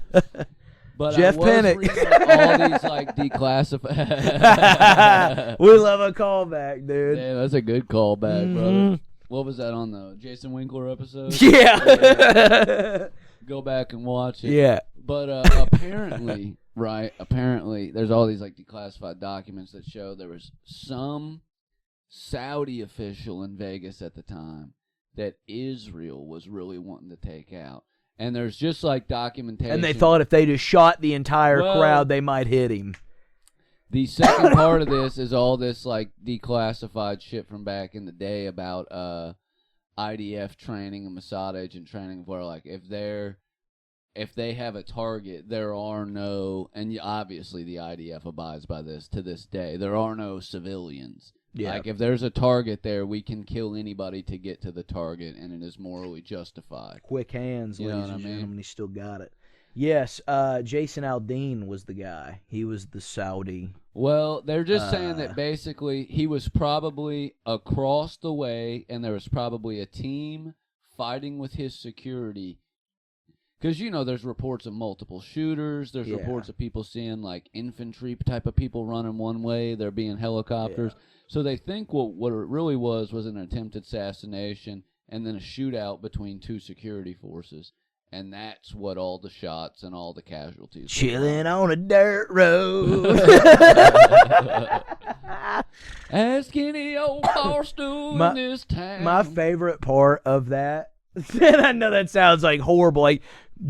But Jeff Pennick. All these like declassified. We love a callback, dude. Yeah, that's a good callback, brother. What was that on the Jason Winkler episode? Yeah. Go back and watch it. Yeah. But apparently, there's all these like declassified documents that show there was some Saudi official in Vegas at the time that Israel was really wanting to take out. And there's just like documentation. And they thought if they just shot the entire crowd, they might hit him. The second part of this is all this like declassified shit from back in the day about IDF training and Mossad agent training, where like if they have a target, there are no, and obviously the IDF abides by this to this day. There are no civilians. Yeah. Like if there's a target there, we can kill anybody to get to the target, and it is morally justified. Quick hands, ladies and gentlemen. He still got it. Yes, Jason Aldean was the guy. He was the Saudi. Well, they're just saying that basically he was probably across the way, and there was probably a team fighting with his security. Because, you know, there's reports of multiple shooters. There's reports of people seeing, like, infantry type of people running one way. There being helicopters. Yeah. So they think what it really was an attempted assassination and then a shootout between two security forces. And that's what all the shots and all the casualties Chilling on a dirt road. Ask any old barstool in this town. My favorite part of that, and I know that sounds like horrible, like,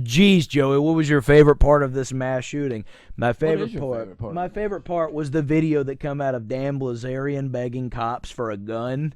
geez, Joey, what was your favorite part of this mass shooting? My favorite part was the video that come out of Dan Blazarian begging cops for a gun.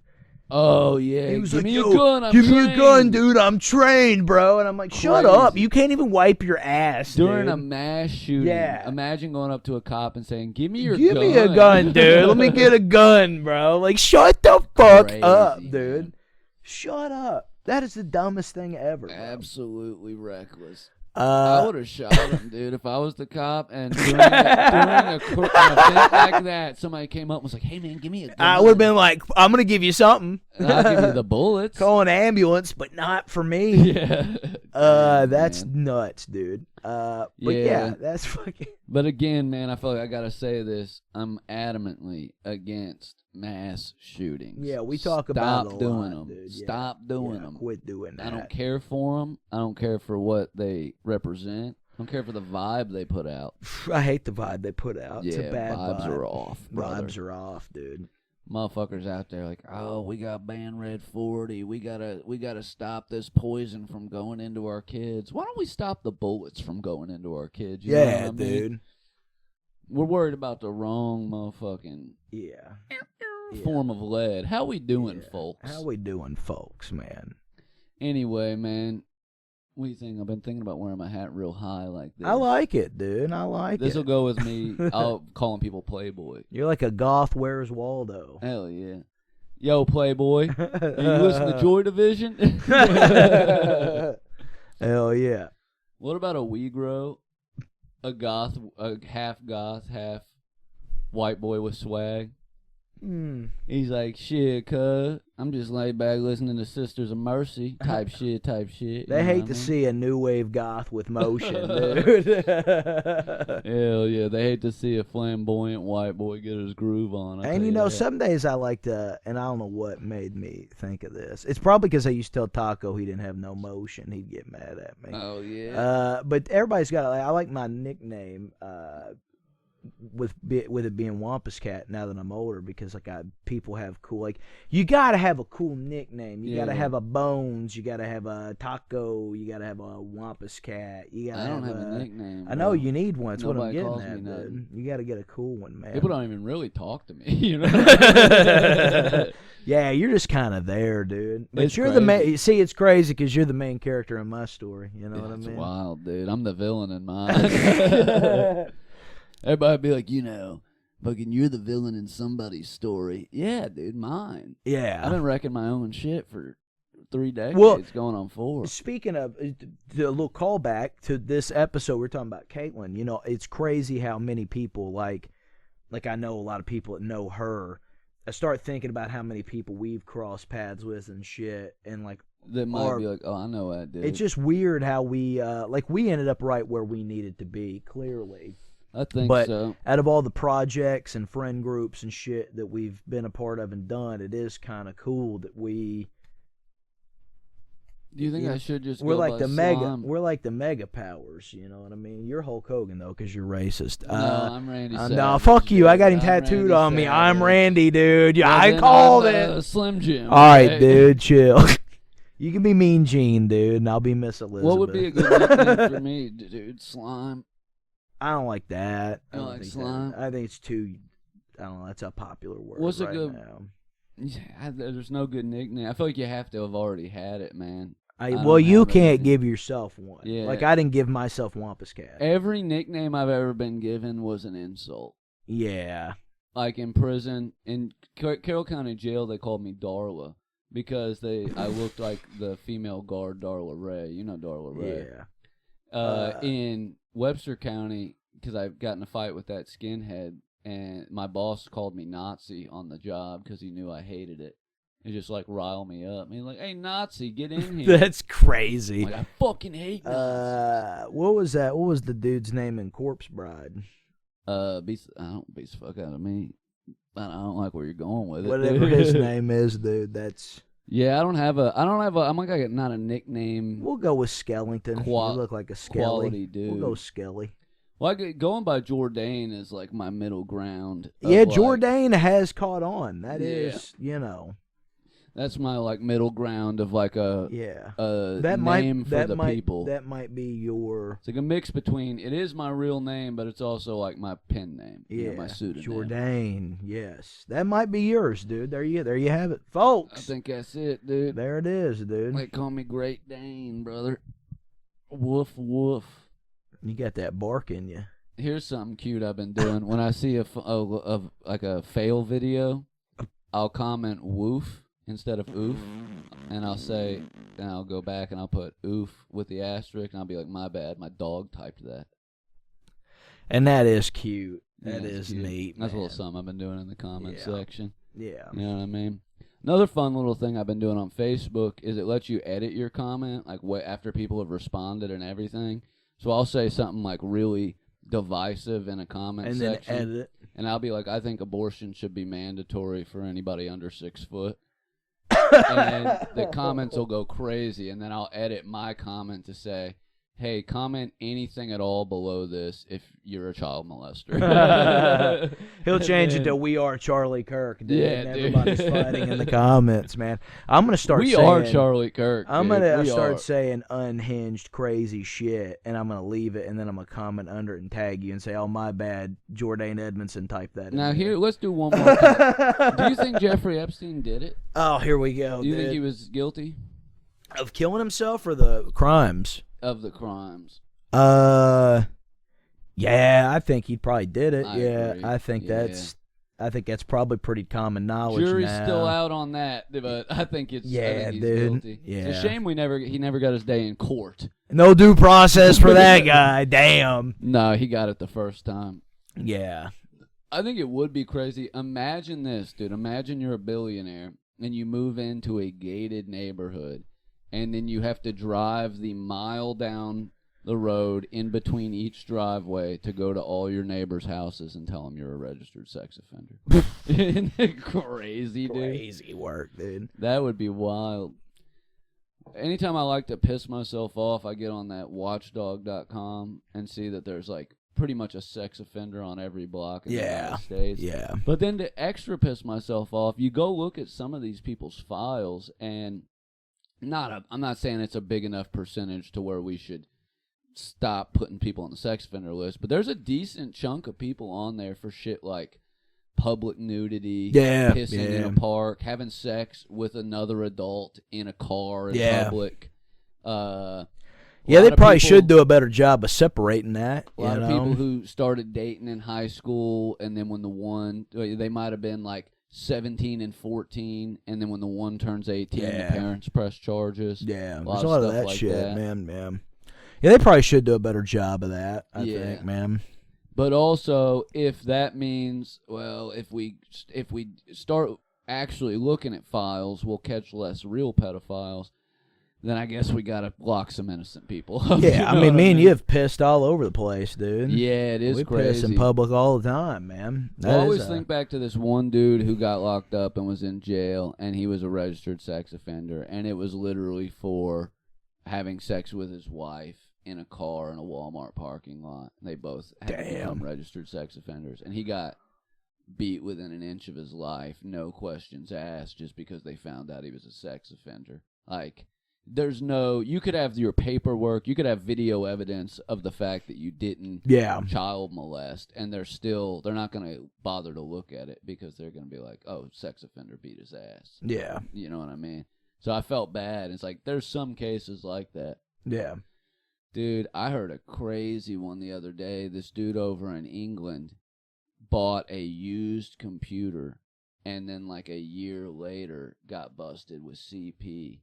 Oh, yeah. He was give like, me a gun, give me a gun, dude. I'm trained, bro. And I'm like, shut up. You can't even wipe your ass, during dude. a mass shooting. Yeah. Imagine going up to a cop and saying, give me your gun. Give me a gun, dude. Let me get a gun, bro. Like, shut the fuck up, dude. Man. Shut up. That is the dumbest thing ever. Bro. Absolutely reckless. I would have shot him, dude, if I was the cop. And during an event like that, somebody came up and was like, hey, man, give me a gun. I would have been like, I'm going to give you something. And I'll give you the bullets. Call an ambulance, but not for me. Yeah. That's nuts, dude. But yeah, that's fucking... But again, man, I feel like I got to say this. I'm adamantly against mass shootings. Yeah, we talk about it a doing lot, them. Dude. Stop doing them. Quit doing that. I don't care for them. I don't care for what they represent. I don't care for the vibe they put out. I hate the vibe they put out. Yeah, it's a bad vibes are off, brother. Vibes are off, dude. Motherfuckers out there like, oh, we got banned Red 40. We gotta stop this poison from going into our kids. Why don't we stop the bullets from going into our kids? You know what I mean? Dude. We're worried about the wrong motherfucking form of lead. How we doing, folks? How we doing, folks, man? Anyway, man, what do you think? I've been thinking about wearing my hat real high like this. I like it, dude. I like it. This will go with me. I'll calling people Playboy. You're like a goth Where's Waldo. Hell yeah. Yo, Playboy. Are you listening to Joy Division? Hell yeah. What about a Wegro? A half goth, half white boy with swag. He's like, shit, cuz, I'm just laid back listening to Sisters of Mercy type shit. They hate to see a new wave goth with motion, dude. Hell yeah, they hate to see a flamboyant white boy get his groove on. And you know, some days I like to, and I don't know what made me think of this. It's probably because I used to tell Taco he didn't have no motion. He'd get mad at me. Oh, yeah. But everybody's got, I like my nickname, with it being Wampus Cat now that I'm older, because like people have cool, like, you gotta have a cool nickname. You gotta have a Bones. You gotta have a Taco. You gotta have a Wampus Cat. I don't have a nickname. I know you need one. That's Nobody what I'm getting at, dude. You gotta get a cool one, man. People don't even really talk to me, you know. Yeah, you're just kind of there, dude. But it's you're crazy. the main. See, it's crazy because you're the main character in my story. You know what I mean? It's wild, dude. I'm the villain in mine. Everybody be like, fucking you're the villain in somebody's story. Yeah, dude, mine. Yeah. I've been wrecking my own shit for 3 decades, going on 4. Speaking of, the little callback to this episode, we're talking about Caitlyn. You know, it's crazy how many people, like I know a lot of people that know her. I start thinking about how many people we've crossed paths with and shit, and like, that might be like, oh, I know that dude. It's just weird how we ended up right where we needed to be, clearly. I think but so. Out of all the projects and friend groups and shit that we've been a part of and done, it is kind of cool that we. Do you think I should just? We're go like by the slime? We're like the mega powers. You know what I mean? You're Hulk Hogan though, because you're racist. No, I'm Randy. Savage, no, fuck you. Dude. I got him tattooed on me. I'm Randy, dude. Well, I called it. Slim Jim. All right, dude, chill. You can be Mean Gene, dude, and I'll be Miss Elizabeth. What would be a good nickname for me, dude? Slime. I don't like that. I don't like slime. I think it's too. I don't know. That's a popular word. What's a right good? now. Yeah, there's no good nickname. I feel like you have to have already had it, man. Well, you can't give yourself one. Yeah. Like, I didn't give myself Wampus Cat. Every nickname I've ever been given was an insult. Yeah. Like in prison, in Carroll County Jail, they called me Darla because I looked like the female guard Darla Ray. You know Darla Ray. Yeah. In Webster County, because I got in a fight with that skinhead, and my boss called me Nazi on the job because he knew I hated it. He just like rile me up. He's like, "Hey, Nazi, get in here." That's crazy. Like, I fucking hate Nazis. What was that? What was the dude's name in Corpse Bride? Beats the fuck out of me. I don't like where you're going with it. Whatever his name is, dude. That's. Yeah, I don't have a. I'm like not a nickname. We'll go with Skellington. You look like a Skelly. Quality dude. We'll go Skelly. Well, going by Jourdain is like my middle ground. Yeah, Jourdain has caught on. That is, That's my like middle ground of like a name for the people. That might be your. It's like a mix between. It is my real name, but it's also like my pen name. Yeah, my pseudonym. Jourdain. Yes, that might be yours, dude. There you have it, folks. I think that's it, dude. There it is, dude. They call me Great Dane, brother. Woof woof. You got that bark in you. Here's something cute I've been doing. When I see like a fail video, I'll comment woof instead of oof, and I'll go back and I'll put oof with the asterisk, and I'll be like, my bad, my dog typed that. And that is cute. That is cute. neat. That's a little something I've been doing in the comment section. Yeah. You know what I mean? Another fun little thing I've been doing on Facebook is it lets you edit your comment like after people have responded and everything. So I'll say something like really divisive in a comment section. And then edit it. And I'll be like, I think abortion should be mandatory for anybody under 6 foot. And the comments will go crazy, and then I'll edit my comment to say, hey, comment anything at all below this if you're a child molester. He'll change it to "We are Charlie Kirk," dude. Yeah, and everybody's fighting in the comments, man. I'm gonna start. We are Charlie Kirk. I'm gonna start saying unhinged, crazy shit, and I'm gonna leave it, and then I'm gonna comment under it and tag you and say, "Oh, my bad, Jourdain Edmondson typed that." Now here, let's do one more. Do you think Jeffrey Epstein did it? Oh, here we go. Do you think he was guilty of killing himself or the crimes? Of the crimes. Yeah, I think he probably did it. I agree. I think that's probably pretty common knowledge. Jury's now. Still out on that, but I think it's I think he's guilty. Yeah. It's a shame he never got his day in court. No due process for that guy. Damn. No, he got it the first time. Yeah. I think it would be crazy. Imagine this, dude. Imagine you're a billionaire and you move into a gated neighborhood. And then you have to drive the mile down the road in between each driveway to go to all your neighbors' houses and tell them you're a registered sex offender. Isn't it crazy, dude? Crazy work, dude. That would be wild. Anytime I like to piss myself off, I get on that watchdog.com and see that there's like pretty much a sex offender on every block in the United States. Yeah. But then to extra piss myself off, you go look at some of these people's files, and I'm not saying it's a big enough percentage to where we should stop putting people on the sex offender list, but there's a decent chunk of people on there for shit like public nudity, pissing in a park, having sex with another adult in a car in public. They probably should do a better job of separating that. A lot of people who started dating in high school, and then when they might have been like 17 and 14, and then when the one turns 18, the parents press charges. Yeah, there's a lot of that like shit, man. Yeah, they probably should do a better job of that, I think, man. But also, if that means, well, if we start actually looking at files, we'll catch less real pedophiles, then I guess we got to lock some innocent people up. Yeah, I mean, me and you have pissed all over the place, dude. Yeah, it is crazy. We piss in public all the time, man. I always think back to this one dude who got locked up and was in jail, and he was a registered sex offender, and it was literally for having sex with his wife in a car in a Walmart parking lot. They both had become registered sex offenders, and he got beat within an inch of his life, no questions asked, just because they found out he was a sex offender. Like, you could have your paperwork, you could have video evidence of the fact that you didn't child molest, and they're not going to bother to look at it because they're going to be like, oh, sex offender beat his ass. Yeah. You know what I mean? So I felt bad. It's like, there's some cases like that. Yeah. Dude, I heard a crazy one the other day. This dude over in England bought a used computer, and then like a year later got busted with CP.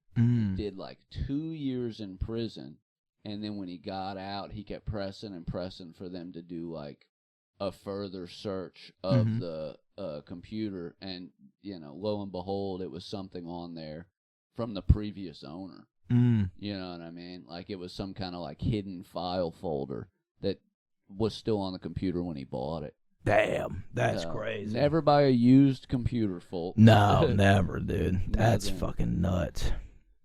Did like 2 years in prison, and then when he got out, he kept pressing for them to do like a further search of the computer, and lo and behold, it was something on there from the previous owner. You know what I mean? Like, it was some kind of like hidden file folder that was still on the computer when he bought it. Damn, that's crazy. Never buy a used computer, folks. No, never, dude. That's fucking nuts.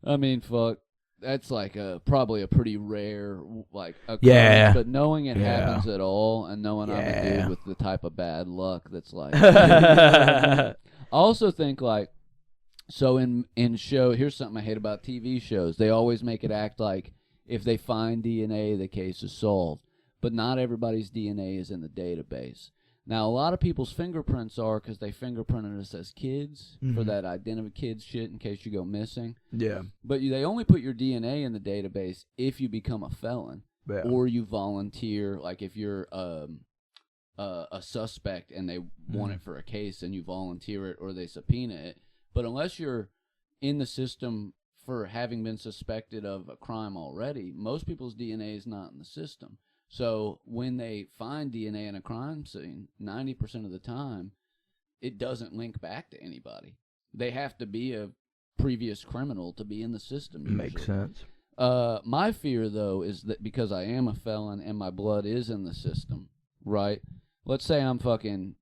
I mean, fuck. That's like probably a pretty rare like occurrence, but knowing it happens at all, and knowing I'm a dude with the type of bad luck that's like. I also think like. So in show, here's something I hate about TV shows. They always make it act like if they find DNA, the case is solved. But not everybody's DNA is in the database. Now, a lot of people's fingerprints are because they fingerprinted us as kids for that identity kids shit in case you go missing. Yeah. But they only put your DNA in the database if you become a felon or you volunteer. Like if you're a suspect and they want it for a case and you volunteer it or they subpoena it. But unless you're in the system for having been suspected of a crime already, most people's DNA is not in the system. So when they find DNA in a crime scene, 90% of the time, it doesn't link back to anybody. They have to be a previous criminal to be in the system usually. Makes sense. My fear, though, is that because I am a felon and my blood is in the system, right? Let's say I'm fucking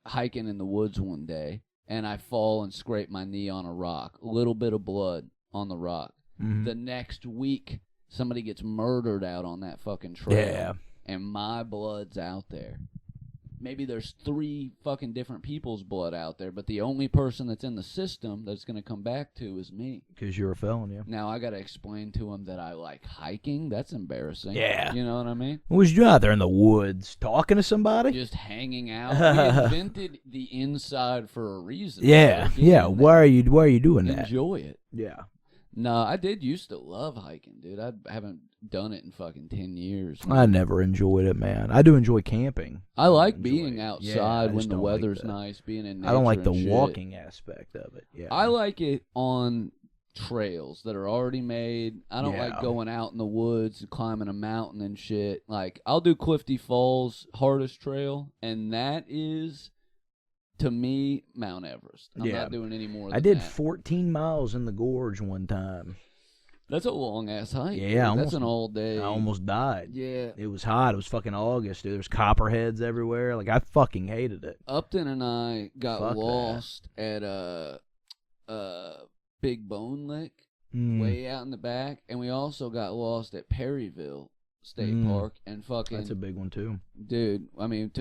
hiking in the woods one day, and I fall and scrape my knee on a rock. A little bit of blood on the rock. The next week, somebody gets murdered out on that fucking trail. And my blood's out there. Maybe there's 3 fucking different people's blood out there, but the only person that's in the system that's going to come back to is me. Because you're a felon, yeah. Now I got to explain to him that I like hiking. That's embarrassing. Yeah. You know what I mean? What was you doing out there in the woods? Talking to somebody? Just hanging out. We invented the inside for a reason. Yeah. Yeah. Why are you doing that? Enjoy it. Yeah. No, I did used to love hiking, dude. I haven't done it in fucking 10 years. Man. I never enjoyed it, man. I do enjoy camping. I like being outside when the weather's nice, being in nature. I don't like the walking aspect of it. Yeah. I like it on trails that are already made. I don't like going out in the woods and climbing a mountain and shit. Like, I'll do Clifty Falls hardest trail, and that is, to me, Mount Everest. I'm not doing any more than I did that. 14 miles in the gorge one time. That's a long-ass hike. Yeah, that's an all day. I almost died. Yeah. It was hot. It was fucking August, dude. There's copperheads everywhere. Like, I fucking hated it. Upton and I got lost at Big Bone Lick, way out in the back, and we also got lost at Perryville State Park and fucking. That's a big one too, dude. I mean,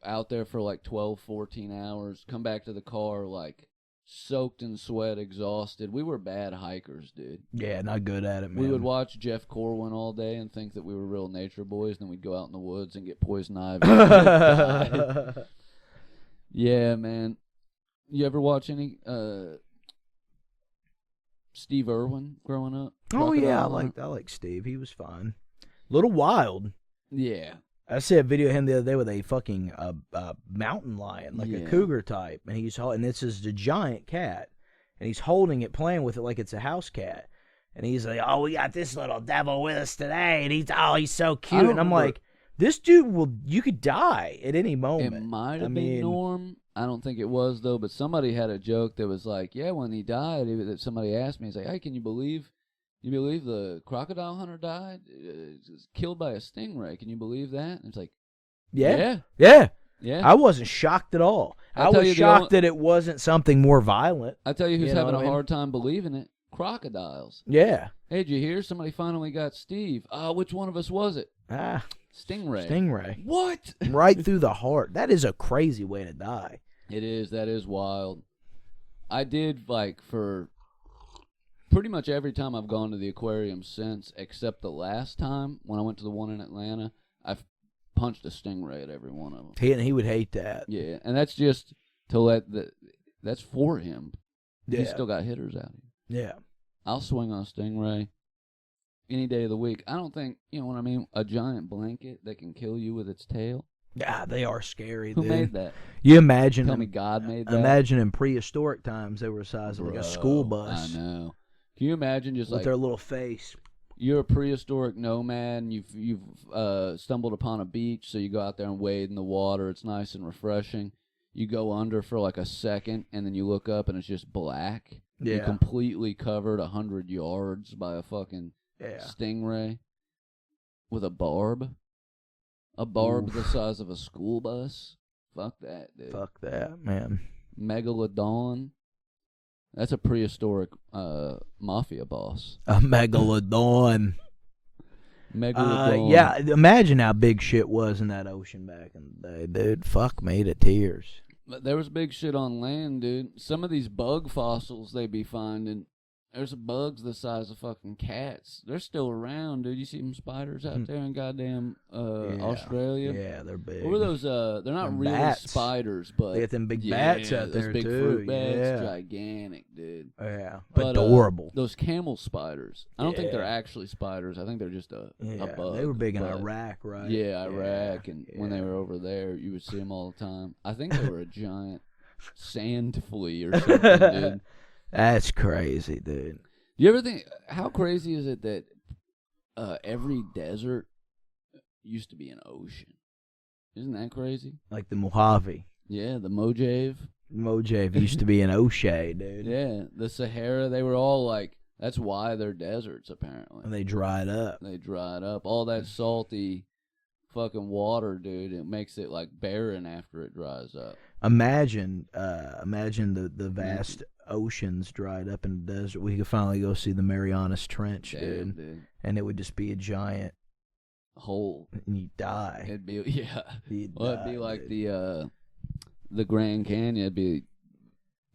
out there for like 12, 14 hours, come back to the car like soaked in sweat, exhausted. We were bad hikers, dude. Yeah, not good at it, man. We would watch Jeff Corwin all day and think that we were real nature boys, and then we'd go out in the woods and get poison ivy. Yeah, man. You ever watch any Steve Irwin growing up? Oh yeah, I like Steve. He was fine. Little wild. Yeah. I saw a video of him the other day with a fucking mountain lion, like a cougar type, and this is a giant cat, and he's holding it, playing with it like it's a house cat, and he's like, "Oh, we got this little devil with us today, and he's so cute," and I'm like, "This dude you could die at any moment." It might have been Norm. I don't think it was though, but somebody had a joke that was like, "Yeah, when he died, somebody asked me, he's like, hey, can you believe?" You believe the crocodile hunter died? Was killed by a stingray. Can you believe that? And it's like, yeah. I wasn't shocked at all. I was shocked that it wasn't something more violent. I tell you who's having a hard time believing it. Crocodiles. Yeah. Hey, did you hear? Somebody finally got Steve. Which one of us was it? Stingray. What? Right through the heart. That is a crazy way to die. It is. That is wild. I did, for pretty much every time I've gone to the aquarium since, except the last time when I went to the one in Atlanta, I've punched a stingray at every one of them. He would hate that. Yeah, and that's just to that's for him. Yeah. He's still got hitters out here. Yeah. I'll swing on a stingray any day of the week. I don't think, you know what I mean, a giant blanket that can kill you with its tail. Yeah, they are scary. Who made that? You imagine? Tell me God made that. Imagine in prehistoric times they were the size of like a school bus. I know. Can you imagine just with their little face? You're a prehistoric nomad, and you've stumbled upon a beach, so you go out there and wade in the water. It's nice and refreshing. You go under for like a second, and then you look up, and it's just black. Yeah. You're completely covered 100 yards by a fucking stingray with a barb. A barb the size of a school bus. Fuck that, dude. Fuck that, man. Megalodon. That's a prehistoric mafia boss. A megalodon. Megalodon. Yeah, imagine how big shit was in that ocean back in the day, dude. Fuck me to tears. But there was big shit on land, dude. Some of these bug fossils they be finding, there's bugs the size of fucking cats. They're still around, dude. You see them spiders out there in goddamn Australia? Yeah, they're big. What were those? They're not really bats. spiders, but they got them big bats out there, those big too. fruit bats, gigantic, dude. Yeah, but, adorable. Those camel spiders. I don't think they're actually spiders. I think they're just a bug. They were big in Iraq, right? Yeah, Iraq, and when they were over there, you would see them all the time. I think they were a giant sand flea or something, dude. That's crazy, dude. You ever think, how crazy is it that every desert used to be an ocean? Isn't that crazy? Like the Mojave. Yeah, the Mojave. Mojave used to be an O'Shea, dude. Yeah, the Sahara, they were all like, that's why they're deserts, apparently. And they dried up. They dried up. All that salty fucking water, dude, it makes it like barren after it dries up. Imagine the vast oceans dried up in the desert. We could finally go see the Marianas Trench, dude. And it would just be a giant hole, and you'd die. It'd be it'd be like dude. The Grand Canyon. It'd be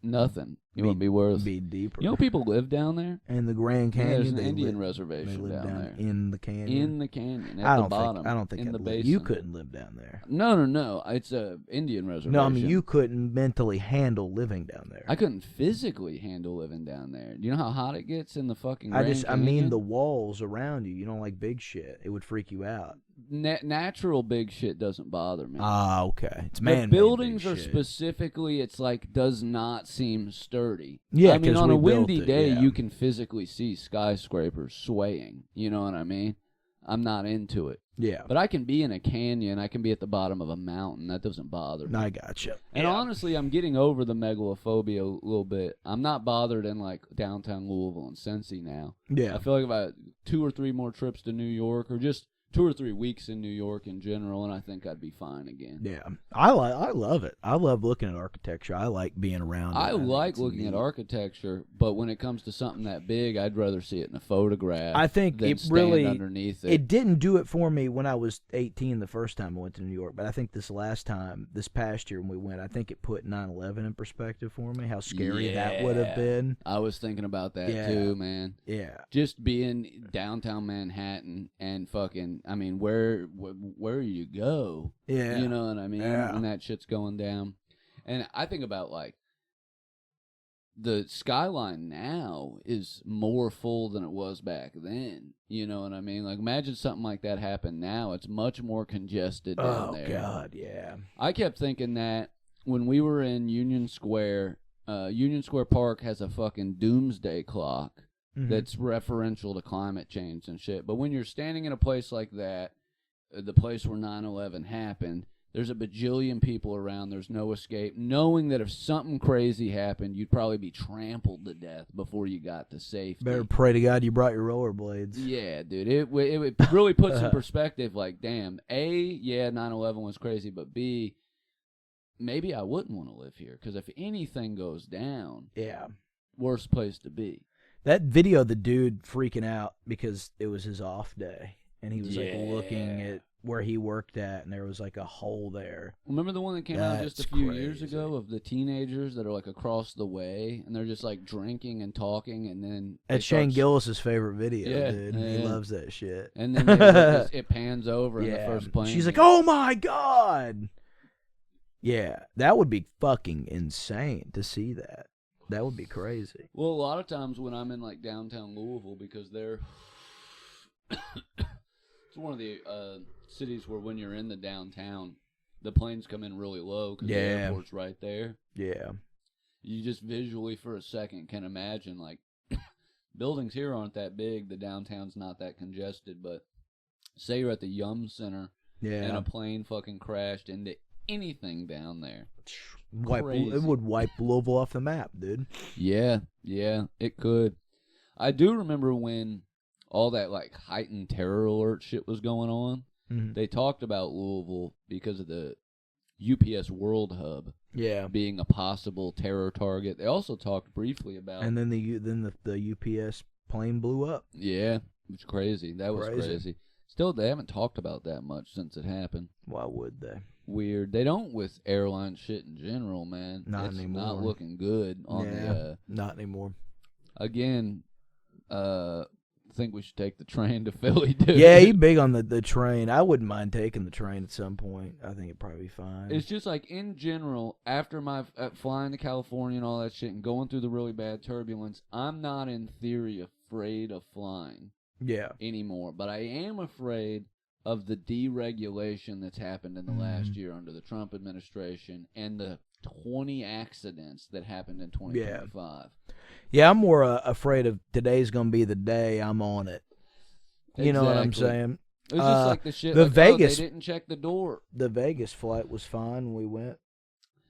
nothing. It wouldn't be worth. Be deeper. You know, people live down there. In the Grand Canyon, there's an Indian reservation down there. In the canyon. In the canyon, at the bottom. I don't think in the basin. You couldn't live down there. No. It's a Indian reservation. No, I mean you couldn't mentally handle living down there. I couldn't physically handle living down there. Do you know how hot it gets in the fucking Grand Canyon? I mean the walls around you. You don't like big shit. It would freak you out. Natural big shit doesn't bother me. Ah, okay. It's man-made. The buildings are specifically, it's like, does not seem sturdy. Yeah, I mean, on a windy day, you can physically see skyscrapers swaying. You know what I mean? I'm not into it. Yeah. But I can be in a canyon. I can be at the bottom of a mountain. That doesn't bother me. I gotcha. And honestly, I'm getting over the megalophobia a little bit. I'm not bothered in, like, downtown Louisville and Cincy now. Yeah. I feel like if I had 2 or 3 more trips to New York or just 2 or 3 weeks in New York in general, and I think I'd be fine again. Yeah, I love it. I love looking at architecture. I like being around it. I like looking at architecture, but when it comes to something that big, I'd rather see it in a photograph. I think than it stand really underneath it. It didn't do it for me when I was 18 the first time I went to New York, but I think this past year when we went, I think it put 9/11 in perspective for me. How scary that would have been. I was thinking about that too, man. Yeah, just being downtown Manhattan and fucking. I mean, where you go, you know what I mean, when that shit's going down. And I think about like the skyline now is more full than it was back then. You know what I mean? Like imagine something like that happened now. It's much more congested down there. Oh God, yeah. I kept thinking that when we were in Union Square Park has a fucking doomsday clock. That's referential to climate change and shit. But when you're standing in a place like that, the place where 9/11 happened, there's a bajillion people around. There's no escape. Knowing that if something crazy happened, you'd probably be trampled to death before you got to safety. Better pray to God you brought your rollerblades. Yeah, dude. It really puts in perspective, like, damn, A, yeah, 9/11 was crazy, but B, maybe I wouldn't want to live here. Because if anything goes down, worst place to be. That video, the dude freaking out because it was his off day. And he was like looking at where he worked at, and there was like a hole there. Remember the one that came out just a few years ago of the teenagers that are like across the way, and they're just like drinking and talking, and then that's Shane Gillis's favorite video, dude. He loves that shit. And then it pans over in the first plane. She's like, "Oh my God!" Yeah, that would be fucking insane to see that. That would be crazy. Well, a lot of times when I'm in like downtown Louisville, because they're it's one of the cities where when you're in the downtown, the planes come in really low because the airport's right there. Yeah. You just visually for a second can imagine, like, buildings here aren't that big, the downtown's not that congested, but say you're at the Yum Center and a plane fucking crashed into anything down there. It would wipe Louisville off the map, dude. Yeah, it could. I do remember when all that like heightened terror alert shit was going on. They talked about Louisville because of the UPS World Hub being a possible terror target. They also talked briefly about, and then the UPS plane blew up. Yeah, it was crazy. That was crazy. Still, they haven't talked about that much since it happened. Why would they? Weird. They don't with airline shit in general, man. Not anymore. Not looking good on the. Not anymore. Again, I think we should take the train to Philly, dude. Yeah, he big on the train. I wouldn't mind taking the train at some point. I think it'd probably be fine. It's just like in general, after my flying to California and all that shit and going through the really bad turbulence, I'm not in theory afraid of flying. Anymore, but I am afraid of the deregulation that's happened in the last year under the Trump administration and the 20 accidents that happened in 2025. Yeah, I'm more afraid of today's going to be the day I'm on it. You know what I'm saying? It was just like the shit. The like, Vegas, they didn't check the door. The Vegas flight was fine when we went.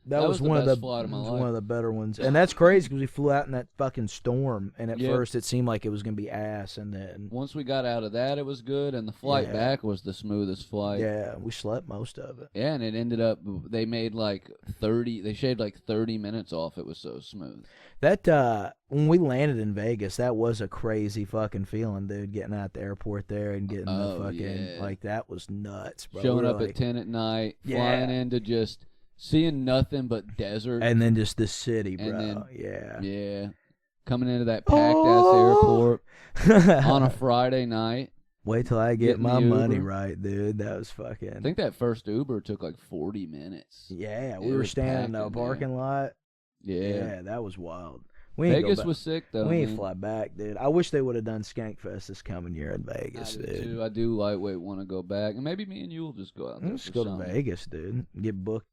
That was one the best flight of my life. One of the better ones, and that's crazy because we flew out in that fucking storm, and at first it seemed like it was gonna be ass, and then once we got out of that, it was good, and the flight back was the smoothest flight. Yeah, we slept most of it. Yeah, and it ended up they made like 30. They shaved like 30 minutes off. It was so smooth. That when we landed in Vegas, that was a crazy fucking feeling, dude. Getting out the airport there and getting the fucking like that was nuts, bro. Showing up at 10 at night, flying into just. Seeing nothing but desert. And then just the city, bro. Then, yeah. Coming into that packed-ass airport on a Friday night. Wait till I get my money right, dude. That was fucking... I think that first Uber took like 40 minutes. Yeah, we were standing in the parking lot. Yeah, that was wild. Vegas was sick, though. We ain't fly back, dude. I wish they would have done Skankfest this coming year in Vegas, dude. Too. I do lightweight want to go back. And maybe me and you will just go out there. Let's go to Vegas, dude. Get booked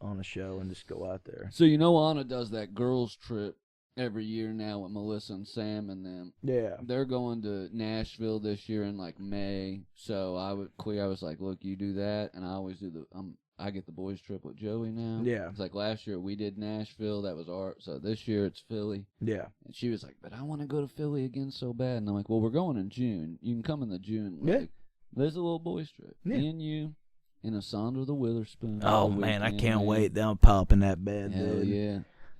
on a show and just go out there. So you know Anna does that girls trip every year now with Melissa and Sam and them. Yeah. They're going to Nashville this year in like May. So I was like, look, you do that, and I always do I get the boys trip with Joey now. Yeah. It's like last year we did Nashville, that was so this year it's Philly. Yeah. And she was like, but I want to go to Philly again so bad. And I'm like, well, we're going in June. You can come in the June. Yeah. Like, There's a little boys trip. Me and you and Asandra the Witherspoon. Oh, man, I can't wait. They'll pop in that bed, Hell dude. yeah.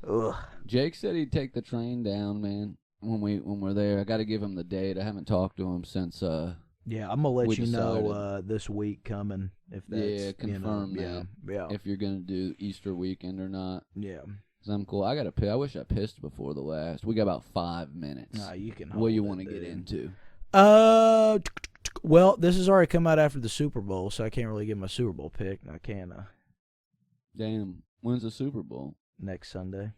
Ugh. Jake said he'd take the train down, man, when we're there. I got to give him the date. I haven't talked to him since Yeah, I'm going to let you know this week coming. If that's, confirm that. Yeah. If you're going to do Easter weekend or not. Yeah. Cause I'm cool. I got to piss. I wish I pissed before the last. We got about 5 minutes. Nah, you can. What do you want to get into? Well, this has already come out after the Super Bowl, so I can't really give my Super Bowl pick. I can. Damn. When's the Super Bowl? Next Sunday.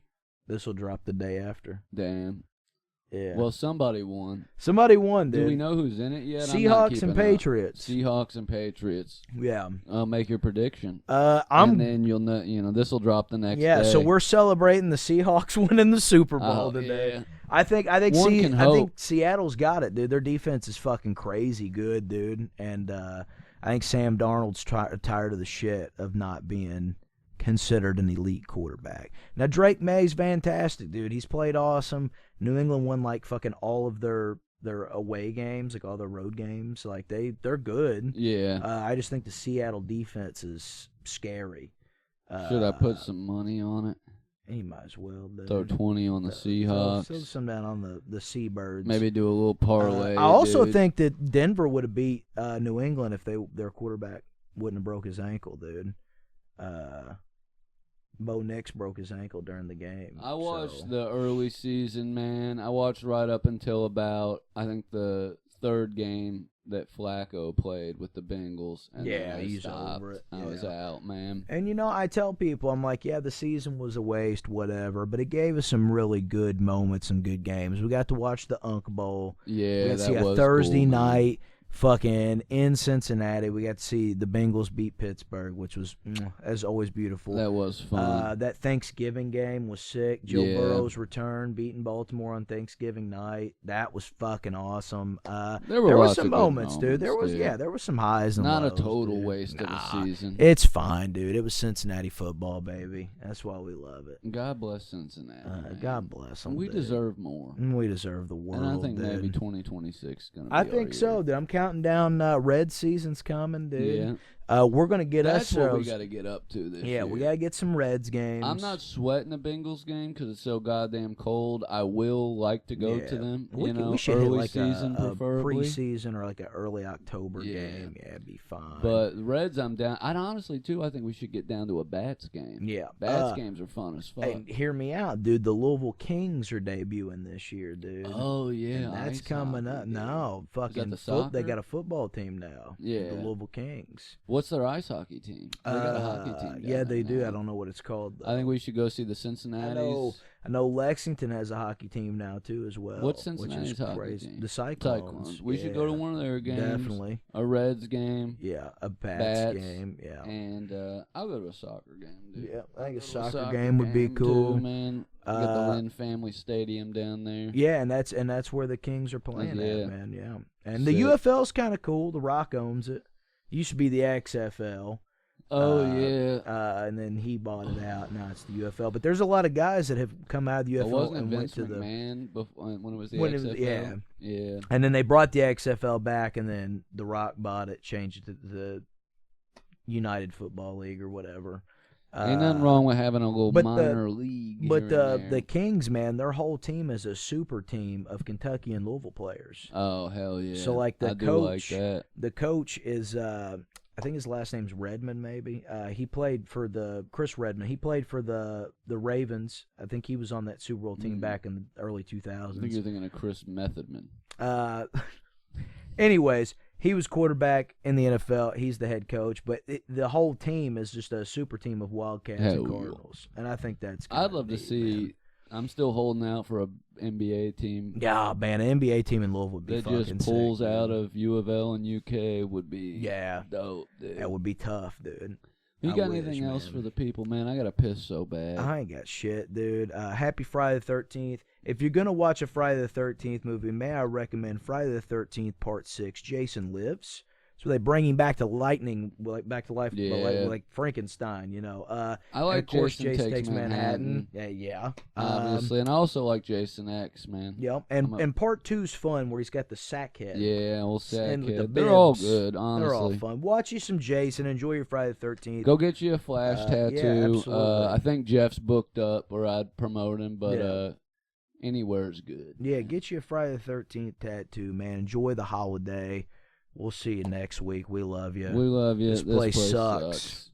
This will drop the day after. Damn. Yeah. Well, somebody won. Somebody won, dude. Do we know who's in it yet? Seahawks and Patriots. Seahawks and Patriots. Yeah. Make your prediction. And then you'll know. This will drop the next day. Yeah. So we're celebrating the Seahawks winning the Super Bowl today. Yeah. I think Seattle's got it, dude. Their defense is fucking crazy good, dude. And I think Sam Darnold's tired of the shit of not being considered an elite quarterback. Now Drake May's fantastic, dude. He's played awesome. New England won like fucking all of their away games, like all their road games. Like they're good. Yeah. I just think the Seattle defense is scary. Should I put some money on it? You might as well, dude. Throw 20 on the Seahawks. Throw some down on the Seabirds. Maybe do a little parlay. I also think that Denver would have beat New England if their quarterback wouldn't have broke his ankle, dude. Bo Nix broke his ankle during the game. I watched the early season, man. I watched right up until about, I think, the third game that Flacco played with the Bengals. And he's over it. I was out, man. And, I tell people, I'm like, yeah, the season was a waste, whatever, but it gave us some really good moments and good games. We got to watch the Unk Bowl. Yeah, we got to see a Thursday night. Fucking in Cincinnati, we got to see the Bengals beat Pittsburgh, which was, as always, beautiful. That was fun. That Thanksgiving game was sick. Joe Burrow's return, beating Baltimore on Thanksgiving night. That was fucking awesome. There were some moments, dude. There was some highs and lows. Not a total waste of a season. It's fine, dude. It was Cincinnati football, baby. That's why we love it. God bless Cincinnati. God bless them. We deserve more. We deserve the world. And I think maybe 2026 is going to be I think so, dude. I'm counting down. Red season's coming, dude. Yeah. We're gonna get That's what we got to get up to this year. Yeah, we got to get some Reds games. I'm not sweating the Bengals game because it's so goddamn cold. I will like to go to them. We should early hit like season, a preferably preseason or like an early October game. Yeah, it'd be fine. But Reds, I'm down. I'd honestly too. I think we should get down to a Bats game. Yeah, Bats games are fun as fuck. Hey, hear me out, dude. The Louisville Kings are debuting this year, dude. Oh yeah, and that's coming up. Dude. No, fucking they got a football team now. Yeah, the Louisville Kings. What's their ice hockey team? They got a hockey team. Yeah, they do. Now. I don't know what it's called, though. I think we should go see the Cincinnati's. I know Lexington has a hockey team now too, as well. What's Cincinnati's hockey team? The Cyclones. We should go to one of their games. Definitely. A Reds game. Yeah, a Bats game. Yeah. And I'll go to a soccer game, dude. Yeah, I think a soccer game would be cool, too, man. Get the Lynn Family Stadium down there. Yeah, and that's where the Kings are playing at, man. Yeah, and Sick. the UFL's kind of cool. The Rock owns it. It used to be the XFL. Oh yeah, and then he bought it out. Now it's the UFL. But there's a lot of guys that have come out of the UFL and went to McMahon when it was the XFL. Yeah. And then they brought the XFL back, and then the Rock bought it, changed it to the United Football League or whatever. Ain't nothing wrong with having a little minor league. But the Kings, man, their whole team is a super team of Kentucky and Louisville players. Oh hell yeah! So like the coach is. I think his last name's Redmond, maybe. He played for Chris Redmond. He played for the Ravens. I think he was on that Super Bowl team back in the early 2000s. I think you're thinking of Chris Methodman. Anyways, he was quarterback in the NFL. He's the head coach. But the whole team is just a super team of Wildcats and Cardinals. And I think that's I'd love to see... Man. I'm still holding out for an NBA team. Yeah, man, an NBA team in Louisville would be fucking sick. That just pulls out of U of L and UK would be dope, dude. That would be tough, dude. You got anything else for the people, man? I got to piss so bad. I ain't got shit, dude. Happy Friday the 13th. If you're going to watch a Friday the 13th movie, may I recommend Friday the 13th Part 6, Jason Lives. So they bring him back to lightning, like back to life, Yeah. like Frankenstein, you know. I like and of course, Jason Takes Manhattan. Yeah. Obviously, and I also like Jason X, man. Yep. And part 2's fun, where he's got the sack head. Yeah, old sack And with the head. They're all bibs. good, honestly. They're all fun. Watch you some Jason. Enjoy your Friday the 13th. Go get you a Flash tattoo. Yeah, absolutely. I think Jeff's booked up, or I'd promote him, but Yeah. anywhere's good. Yeah, get you a Friday the 13th tattoo, man. Enjoy the holiday. We'll see you next week. We love you. We love you. This place sucks.